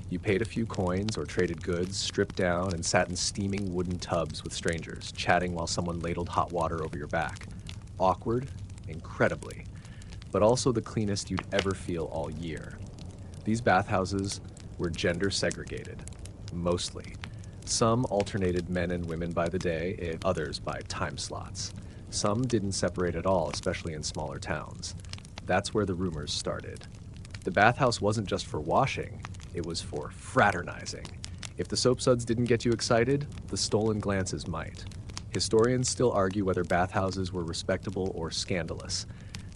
You paid a few coins or traded goods, stripped down, and sat in steaming wooden tubs with strangers, chatting while someone ladled hot water over your back. Awkward, incredibly, but also the cleanest you'd ever feel all year. These bathhouses were gender segregated, mostly. Some alternated men and women by the day, others by time slots. Some didn't separate at all, especially in smaller towns. That's where the rumors started. The bathhouse wasn't just for washing, it was for fraternizing. If the soap suds didn't get you excited, the stolen glances might. Historians still argue whether bathhouses were respectable or scandalous.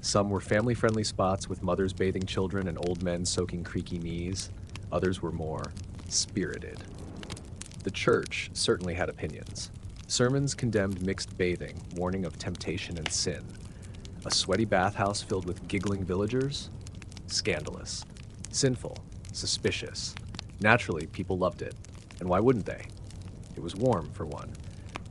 Some were family-friendly spots with mothers bathing children and old men soaking creaky knees. Others were more spirited. The church certainly had opinions. Sermons condemned mixed bathing, warning of temptation and sin. A sweaty bathhouse filled with giggling villagers? Scandalous. Sinful. Suspicious. Naturally, people loved it. And why wouldn't they? It was warm, for one.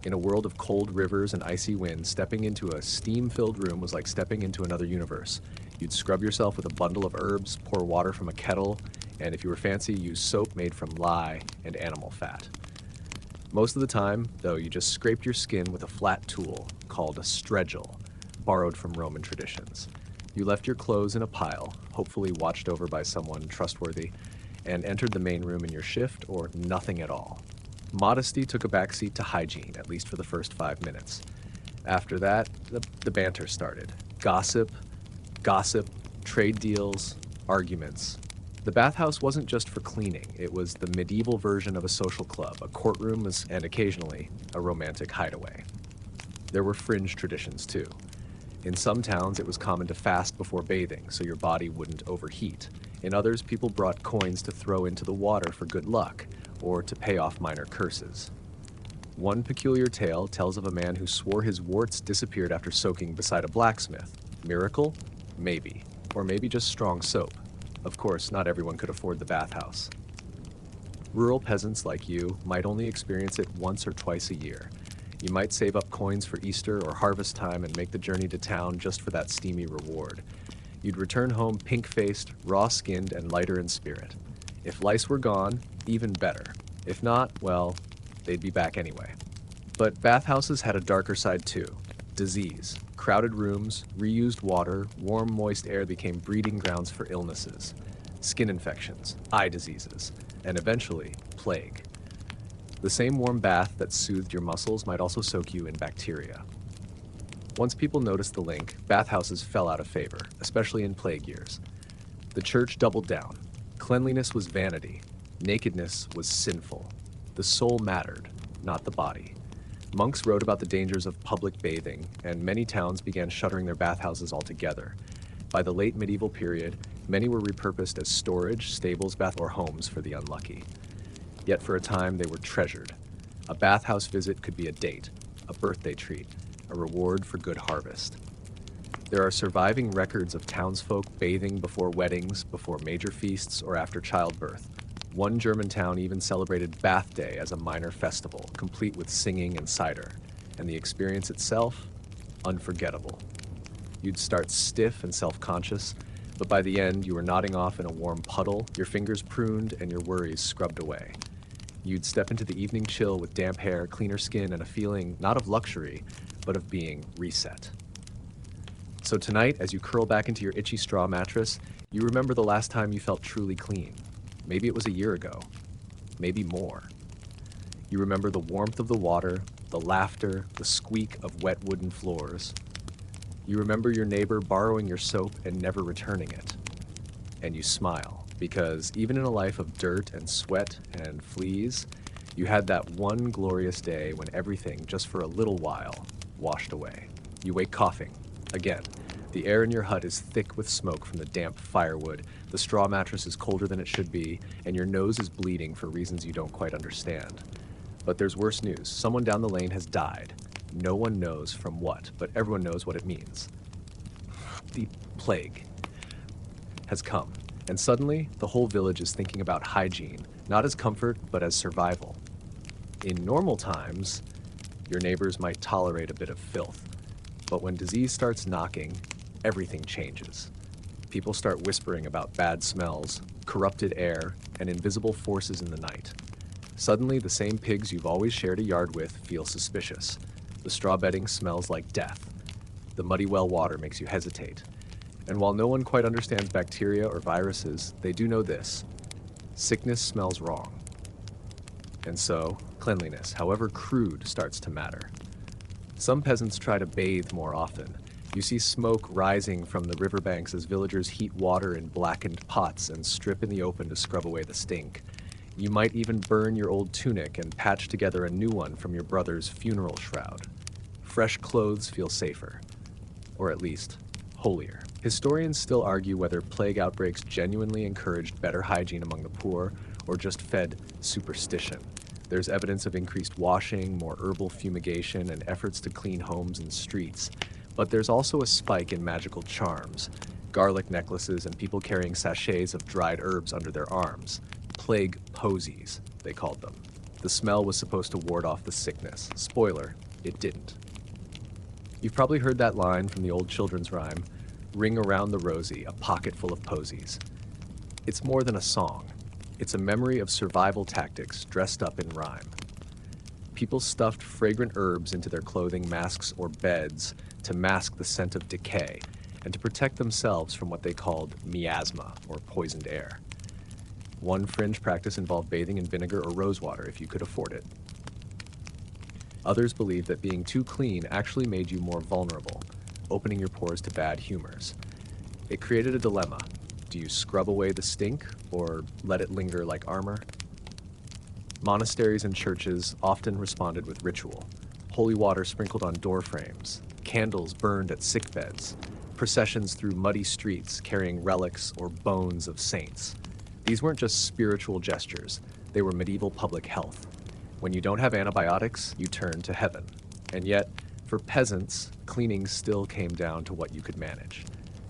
In a world of cold rivers and icy winds, stepping into a steam-filled room was like stepping into another universe. You'd scrub yourself with a bundle of herbs, pour water from a kettle, and if you were fancy, use soap made from lye and animal fat. Most of the time, though, you just scraped your skin with a flat tool called a stregel, borrowed from Roman traditions. You left your clothes in a pile, hopefully watched over by someone trustworthy, and entered the main room in your shift or nothing at all. Modesty took a backseat to hygiene, at least for the first 5 minutes. After that, the banter started. Gossip, trade deals, arguments. The bathhouse wasn't just for cleaning. It was the medieval version of a social club, a courtroom, and occasionally a romantic hideaway. There were fringe traditions, too. In some towns, it was common to fast before bathing, so your body wouldn't overheat. In others, people brought coins to throw into the water for good luck, or to pay off minor curses. One peculiar tale tells of a man who swore his warts disappeared after soaking beside a blacksmith. Miracle? Maybe. Or maybe just strong soap. Of course, not everyone could afford the bathhouse. Rural peasants like you might only experience it once or twice a year. You might save up coins for Easter or harvest time and make the journey to town just for that steamy reward. You'd return home pink-faced, raw-skinned, and lighter in spirit. If lice were gone, even better. If not, well, they'd be back anyway. But bathhouses had a darker side too. Disease. Crowded rooms, reused water, warm, moist air became breeding grounds for illnesses. Skin infections, eye diseases, and eventually, plague. The same warm bath that soothed your muscles might also soak you in bacteria. Once people noticed the link, bathhouses fell out of favor, especially in plague years. The church doubled down. Cleanliness was vanity. Nakedness was sinful. The soul mattered, not the body. Monks wrote about the dangers of public bathing, and many towns began shuttering their bathhouses altogether. By the late medieval period, many were repurposed as storage, stables, or homes for the unlucky. Yet for a time, they were treasured. A bathhouse visit could be a date, a birthday treat, a reward for good harvest. There are surviving records of townsfolk bathing before weddings, before major feasts, or after childbirth. One German town even celebrated Bath Day as a minor festival, complete with singing and cider. And the experience itself? unforgettable. You'd start stiff and self-conscious, but by the end you were nodding off in a warm puddle, your fingers pruned and your worries scrubbed away. You'd step into the evening chill with damp hair, cleaner skin, and a feeling not of luxury, but of being reset. So tonight, as you curl back into your itchy straw mattress, you remember the last time you felt truly clean. Maybe it was a year ago. Maybe more. You remember the warmth of the water, the laughter, the squeak of wet wooden floors. You remember your neighbor borrowing your soap and never returning it. And you smile, because even in a life of dirt and sweat and fleas, you had that one glorious day when everything, just for a little while, washed away. You wake coughing. Again, the air in your hut is thick with smoke from the damp firewood, the straw mattress is colder than it should be, and your nose is bleeding for reasons you don't quite understand. But there's worse news. Someone down the lane has died. No one knows from what, but everyone knows what it means. The plague has come, and suddenly the whole village is thinking about hygiene, not as comfort, but as survival. In normal times, your neighbors might tolerate a bit of filth, but when disease starts knocking, everything changes. People start whispering about bad smells, corrupted air, and invisible forces in the night. Suddenly, the same pigs you've always shared a yard with feel suspicious. The straw bedding smells like death. The muddy well water makes you hesitate. And while no one quite understands bacteria or viruses, they do know this: sickness smells wrong. And so, cleanliness, however crude, starts to matter. Some peasants try to bathe more often. You see smoke rising from the riverbanks as villagers heat water in blackened pots and strip in the open to scrub away the stink. You might even burn your old tunic and patch together a new one from your brother's funeral shroud. Fresh clothes feel safer, or at least holier. Historians still argue whether plague outbreaks genuinely encouraged better hygiene among the poor or just fed superstition. There's evidence of increased washing, more herbal fumigation, and efforts to clean homes and streets. But there's also a spike in magical charms, garlic necklaces and people carrying sachets of dried herbs under their arms. Plague posies, they called them. The smell was supposed to ward off the sickness. Spoiler, it didn't. You've probably heard that line from the old children's rhyme, "Ring around the rosy, a pocket full of posies." It's more than a song. It's a memory of survival tactics dressed up in rhyme. People stuffed fragrant herbs into their clothing, masks, or beds to mask the scent of decay and to protect themselves from what they called miasma, or poisoned air. One fringe practice involved bathing in vinegar or rosewater if you could afford it. Others believed that being too clean actually made you more vulnerable, opening your pores to bad humors. It created a dilemma. Do you scrub away the stink or let it linger like armor? Monasteries and churches often responded with ritual. Holy water sprinkled on door frames, candles burned at sickbeds, processions through muddy streets carrying relics or bones of saints. These weren't just spiritual gestures, they were medieval public health. When you don't have antibiotics, you turn to heaven. And yet, for peasants, cleaning still came down to what you could manage.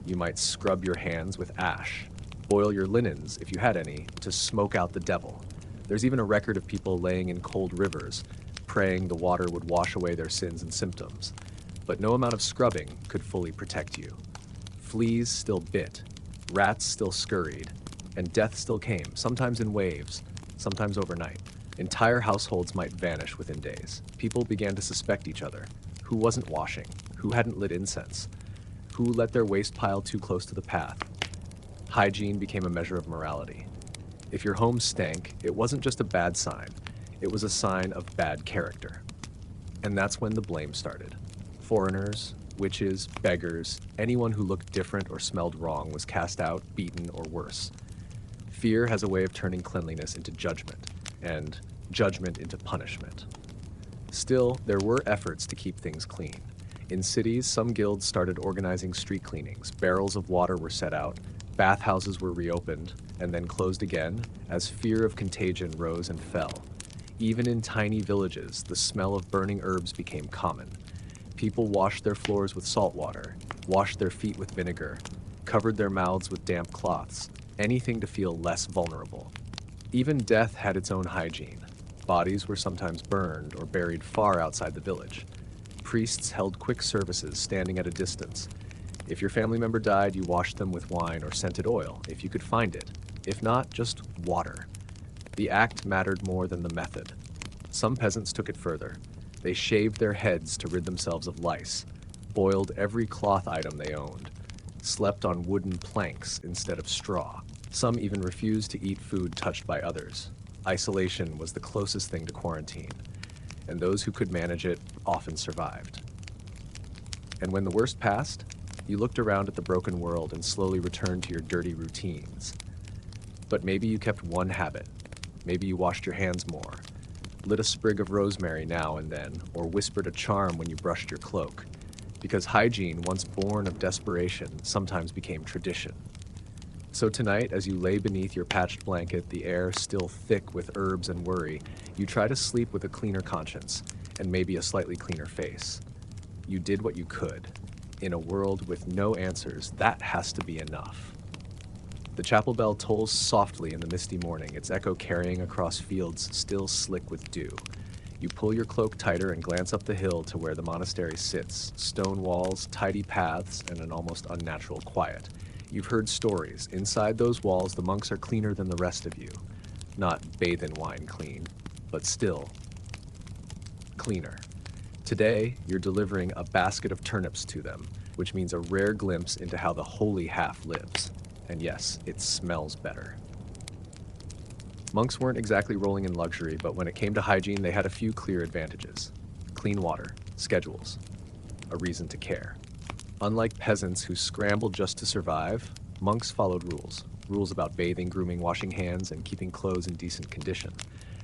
You might scrub your hands with ash, boil your linens, if you had any, to smoke out the devil. There's even a record of people laying in cold rivers, praying the water would wash away their sins and symptoms. But no amount of scrubbing could fully protect you. Fleas still bit, rats still scurried, and death still came, sometimes in waves, sometimes overnight. Entire households might vanish within days. People began to suspect each other. Who wasn't washing? Who hadn't lit incense? Who let their waste pile too close to the path? Hygiene became a measure of morality. If your home stank, it wasn't just a bad sign. It was a sign of bad character. And that's when the blame started. Foreigners, witches, beggars, anyone who looked different or smelled wrong was cast out, beaten, or worse. Fear has a way of turning cleanliness into judgment, and judgment into punishment. Still, there were efforts to keep things clean. In cities, some guilds started organizing street cleanings. Barrels of water were set out, bathhouses were reopened, and then closed again as fear of contagion rose and fell. Even in tiny villages, the smell of burning herbs became common. People washed their floors with salt water, washed their feet with vinegar, covered their mouths with damp cloths, anything to feel less vulnerable. Even death had its own hygiene. Bodies were sometimes burned or buried far outside the village. Priests held quick services standing at a distance. If your family member died, you washed them with wine or scented oil, if you could find it. If not, just water. The act mattered more than the method. Some peasants took it further. They shaved their heads to rid themselves of lice, boiled every cloth item they owned, slept on wooden planks instead of straw. Some even refused to eat food touched by others. Isolation was the closest thing to quarantine, and those who could manage it often survived. And when the worst passed, you looked around at the broken world and slowly returned to your dirty routines. But maybe you kept one habit. Maybe you washed your hands more, lit a sprig of rosemary now and then, or whispered a charm when you brushed your cloak. Because hygiene, once born of desperation, sometimes became tradition. So tonight, as you lay beneath your patched blanket, the air still thick with herbs and worry, you try to sleep with a cleaner conscience, and maybe a slightly cleaner face. You did what you could. In a world with no answers, that has to be enough. The chapel bell tolls softly in the misty morning, its echo carrying across fields still slick with dew. You pull your cloak tighter and glance up the hill to where the monastery sits, stone walls, tidy paths, and an almost unnatural quiet. You've heard stories. Inside those walls, the monks are cleaner than the rest of you. Not bathe in wine clean, but still cleaner. Today, you're delivering a basket of turnips to them, which means a rare glimpse into how the holy half lives. And yes, it smells better. Monks weren't exactly rolling in luxury, but when it came to hygiene, they had a few clear advantages. Clean water, schedules, a reason to care. Unlike peasants who scrambled just to survive, monks followed rules. Rules about bathing, grooming, washing hands, and keeping clothes in decent condition.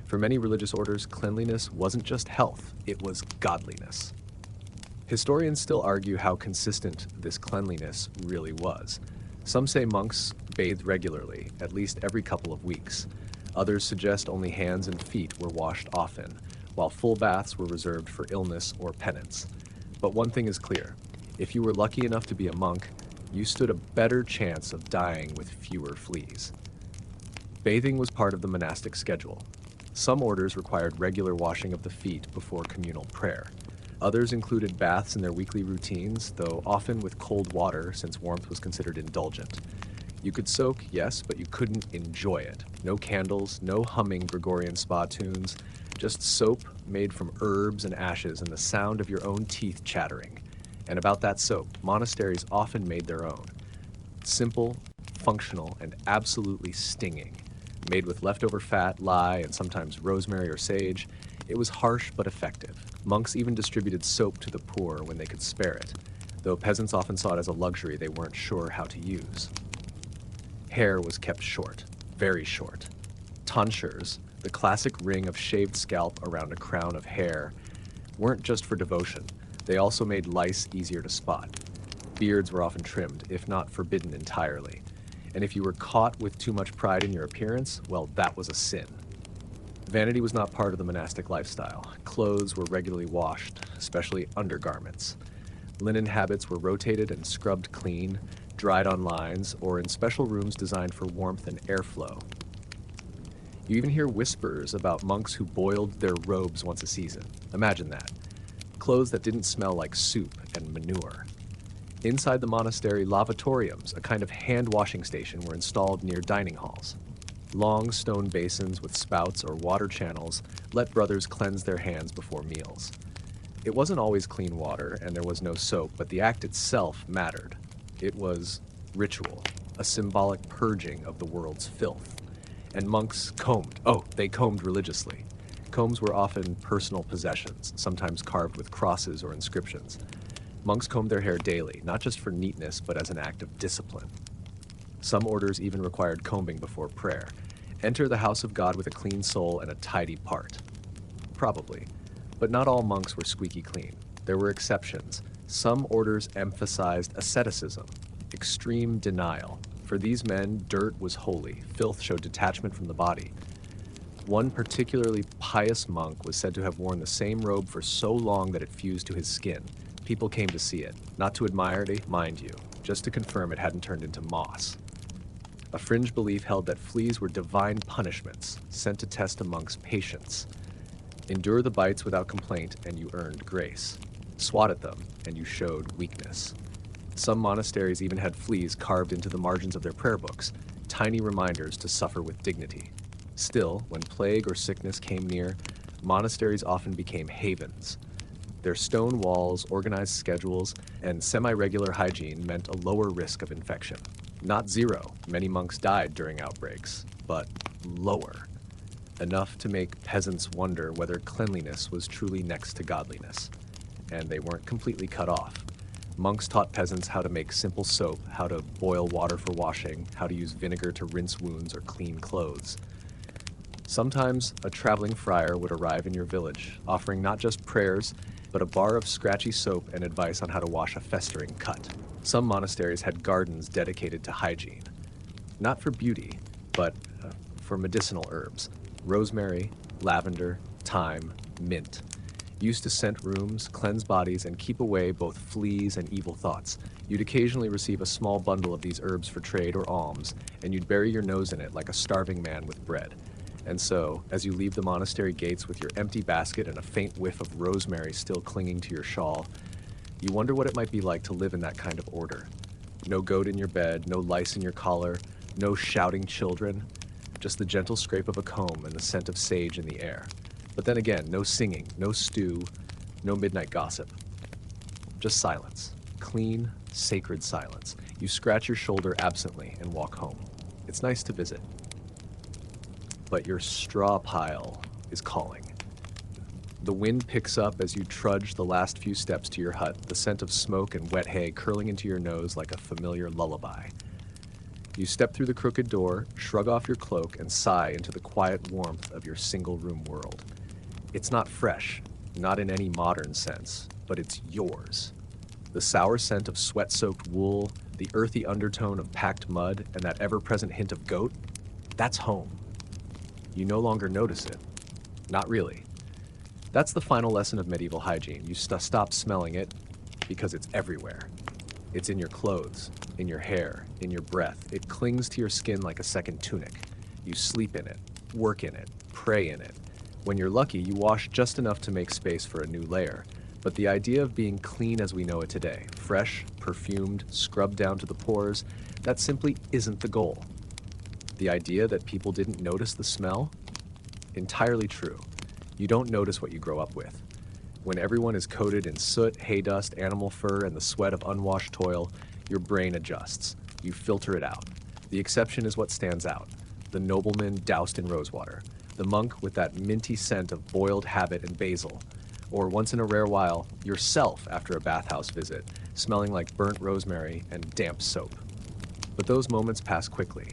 For many religious orders, cleanliness wasn't just health, it was godliness. Historians still argue how consistent this cleanliness really was. Some say monks bathed regularly, at least every couple of weeks. Others suggest only hands and feet were washed often, while full baths were reserved for illness or penance. But one thing is clear. If you were lucky enough to be a monk, you stood a better chance of dying with fewer fleas. Bathing was part of the monastic schedule. Some orders required regular washing of the feet before communal prayer. Others included baths in their weekly routines, though often with cold water since warmth was considered indulgent. You could soak, yes, but you couldn't enjoy it. No candles, no humming Gregorian spa tunes, just soap made from herbs and ashes and the sound of your own teeth chattering. And about that soap, monasteries often made their own. Simple, functional, and absolutely stinging. Made with leftover fat, lye, and sometimes rosemary or sage, it was harsh but effective. Monks even distributed soap to the poor when they could spare it, though peasants often saw it as a luxury they weren't sure how to use. Hair was kept short, very short. Tonsures, the classic ring of shaved scalp around a crown of hair, weren't just for devotion. They also made lice easier to spot. Beards were often trimmed, if not forbidden entirely. And if you were caught with too much pride in your appearance, well, that was a sin. Vanity was not part of the monastic lifestyle. Clothes were regularly washed, especially undergarments. Linen habits were rotated and scrubbed clean, dried on lines, or in special rooms designed for warmth and airflow. You even hear whispers about monks who boiled their robes once a season. Imagine that. Clothes that didn't smell like soup and manure. Inside the monastery, lavatoriums, a kind of hand-washing station, were installed near dining halls. Long stone basins with spouts or water channels let brothers cleanse their hands before meals. It wasn't always clean water, and there was no soap, but the act itself mattered. It was ritual, a symbolic purging of the world's filth. And monks combed. Oh, they combed religiously. Combs were often personal possessions, sometimes carved with crosses or inscriptions. Monks combed their hair daily, not just for neatness, but as an act of discipline. Some orders even required combing before prayer. Enter the house of God with a clean soul and a tidy part. Probably. But not all monks were squeaky clean. There were exceptions. Some orders emphasized asceticism, extreme denial. For these men, dirt was holy. Filth showed detachment from the body. One particularly pious monk was said to have worn the same robe for so long that it fused to his skin. People came to see it, not to admire it, mind you, just to confirm it hadn't turned into moss. A fringe belief held that fleas were divine punishments, sent to test a monk's patience. Endure the bites without complaint, and you earned grace. Swat at them, and you showed weakness. Some monasteries even had fleas carved into the margins of their prayer books, tiny reminders to suffer with dignity. Still, when plague or sickness came near, monasteries often became havens. Their stone walls, organized schedules, and semi-regular hygiene meant a lower risk of infection. Not zero, many monks died during outbreaks, but lower. Enough to make peasants wonder whether cleanliness was truly next to godliness. And they weren't completely cut off. Monks taught peasants how to make simple soap, how to boil water for washing, how to use vinegar to rinse wounds or clean clothes. Sometimes a traveling friar would arrive in your village, offering not just prayers, but a bar of scratchy soap and advice on how to wash a festering cut. Some monasteries had gardens dedicated to hygiene. Not for beauty, but for medicinal herbs. Rosemary, lavender, thyme, mint. Used to scent rooms, cleanse bodies, and keep away both fleas and evil thoughts. You'd occasionally receive a small bundle of these herbs for trade or alms, and you'd bury your nose in it like a starving man with bread. And so, as you leave the monastery gates with your empty basket and a faint whiff of rosemary still clinging to your shawl, you wonder what it might be like to live in that kind of order. No goat in your bed, no lice in your collar, no shouting children, just the gentle scrape of a comb and the scent of sage in the air. But then again, no singing, no stew, no midnight gossip. Just silence. Clean, sacred silence. You scratch your shoulder absently and walk home. It's nice to visit. But your straw pile is calling. The wind picks up as you trudge the last few steps to your hut, the scent of smoke and wet hay curling into your nose like a familiar lullaby. You step through the crooked door, shrug off your cloak, and sigh into the quiet warmth of your single-room world. It's not fresh, not in any modern sense, but it's yours. The sour scent of sweat-soaked wool, the earthy undertone of packed mud, and that ever-present hint of goat, that's home. You no longer notice it. Not really. That's the final lesson of medieval hygiene. You stop smelling it because it's everywhere. It's in your clothes, in your hair, in your breath. It clings to your skin like a second tunic. You sleep in it, work in it, pray in it. When you're lucky, you wash just enough to make space for a new layer. But the idea of being clean as we know it today, fresh, perfumed, scrubbed down to the pores, that simply isn't the goal. The idea that people didn't notice the smell? Entirely true. You don't notice what you grow up with. When everyone is coated in soot, hay dust, animal fur, and the sweat of unwashed toil, your brain adjusts. You filter it out. The exception is what stands out. The nobleman doused in rosewater. The monk with that minty scent of boiled habit and basil. Or once in a rare while, yourself after a bathhouse visit, smelling like burnt rosemary and damp soap. But those moments pass quickly.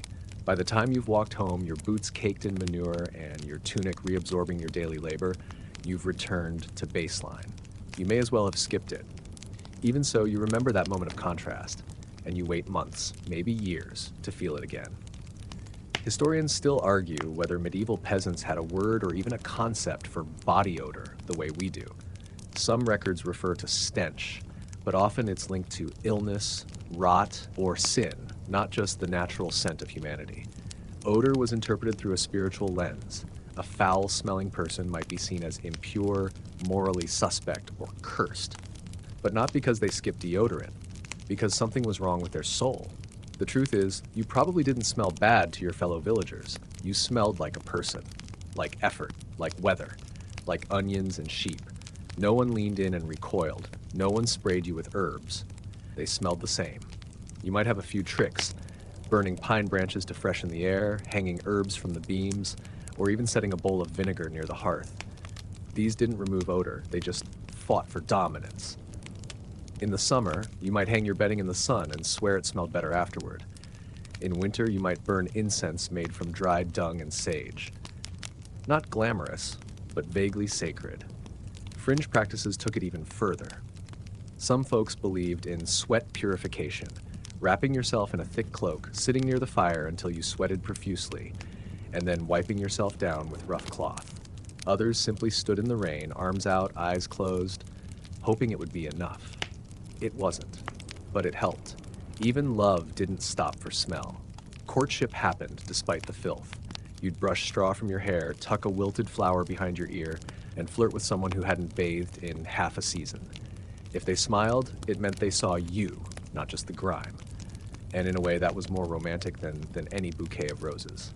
By the time you've walked home, your boots caked in manure and your tunic reabsorbing your daily labor, you've returned to baseline. You may as well have skipped it. Even so, you remember that moment of contrast, and you wait months, maybe years, to feel it again. Historians still argue whether medieval peasants had a word or even a concept for body odor the way we do. Some records refer to stench, but often it's linked to illness, rot, or sin, not just the natural scent of humanity. Odor was interpreted through a spiritual lens. A foul-smelling person might be seen as impure, morally suspect, or cursed. But not because they skipped deodorant, because something was wrong with their soul. The truth is, you probably didn't smell bad to your fellow villagers. You smelled like a person, like effort, like weather, like onions and sheep. No one leaned in and recoiled. No one sprayed you with herbs. They smelled the same. You might have a few tricks, burning pine branches to freshen the air, hanging herbs from the beams, or even setting a bowl of vinegar near the hearth. These didn't remove odor, they just fought for dominance. In the summer, you might hang your bedding in the sun and swear it smelled better afterward. In winter, you might burn incense made from dried dung and sage. Not glamorous, but vaguely sacred. Fringe practices took it even further. Some folks believed in sweat purification, wrapping yourself in a thick cloak, sitting near the fire until you sweated profusely, and then wiping yourself down with rough cloth. Others simply stood in the rain, arms out, eyes closed, hoping it would be enough. It wasn't, but it helped. Even love didn't stop for smell. Courtship happened despite the filth. You'd brush straw from your hair, tuck a wilted flower behind your ear, and flirt with someone who hadn't bathed in half a season. If they smiled, it meant they saw you, not just the grime. And in a way that was more romantic than any bouquet of roses.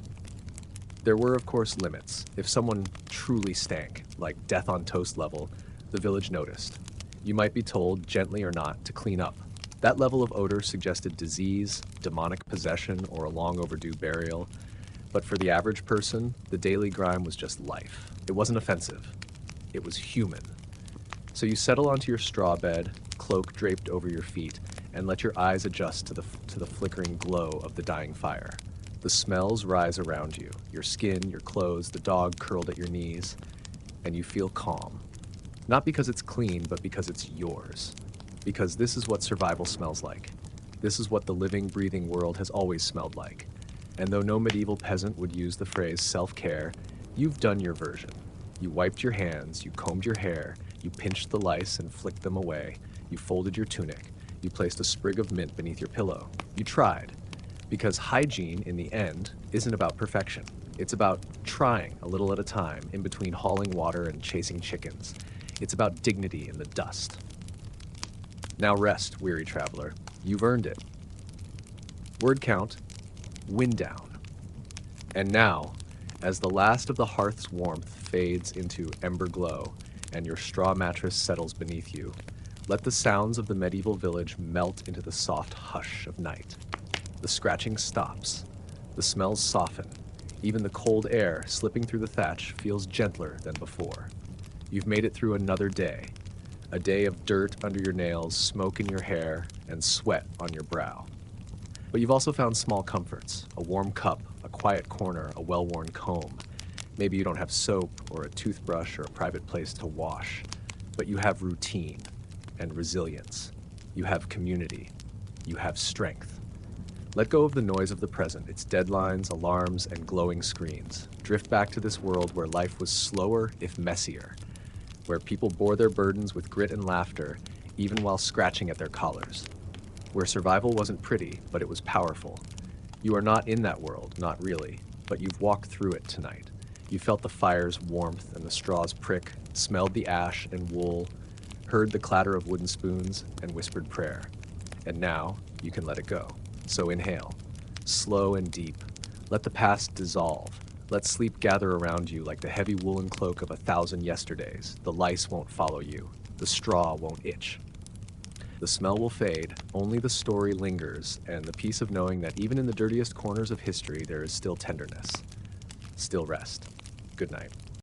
There were, of course, limits. If someone truly stank, like death on toast level, the village noticed. You might be told, gently or not, to clean up. That level of odor suggested disease, demonic possession, or a long overdue burial. But for the average person, the daily grime was just life. It wasn't offensive. It was human. So you settle onto your straw bed, cloak draped over your feet, and let your eyes adjust to the flickering glow of the dying fire. The smells rise around you, your skin, your clothes, the dog curled at your knees, and you feel calm. Not because it's clean, but because it's yours. Because this is what survival smells like. This is what the living, breathing world has always smelled like. And though no medieval peasant would use the phrase self-care, you've done your version. You wiped your hands, you combed your hair, you pinched the lice and flicked them away, you folded your tunic, you placed a sprig of mint beneath your pillow. You tried. Because hygiene, in the end, isn't about perfection. It's about trying a little at a time in between hauling water and chasing chickens. It's about dignity in the dust. Now rest, weary traveler. You've earned it. Word count, wind down. And now, as the last of the hearth's warmth fades into ember glow and your straw mattress settles beneath you, let the sounds of the medieval village melt into the soft hush of night. The scratching stops. The smells soften. Even the cold air slipping through the thatch feels gentler than before. You've made it through another day. A day of dirt under your nails, smoke in your hair, and sweat on your brow. But you've also found small comforts, a warm cup, a quiet corner, a well-worn comb. Maybe you don't have soap or a toothbrush or a private place to wash, but you have routine and resilience. You have community. You have strength. Let go of the noise of the present, its deadlines, alarms, and glowing screens. Drift back to this world where life was slower, if messier, where people bore their burdens with grit and laughter, even while scratching at their collars, where survival wasn't pretty, but it was powerful. You are not in that world, not really, but you've walked through it tonight. You felt the fire's warmth and the straw's prick, smelled the ash and wool, heard the clatter of wooden spoons, and whispered prayer. And now you can let it go. So inhale, slow and deep. Let the past dissolve. Let sleep gather around you like the heavy woolen cloak of 1,000 yesterdays. The lice won't follow you. The straw won't itch. The smell will fade, only the story lingers, and the peace of knowing that even in the dirtiest corners of history there is still tenderness. Still rest. Good night.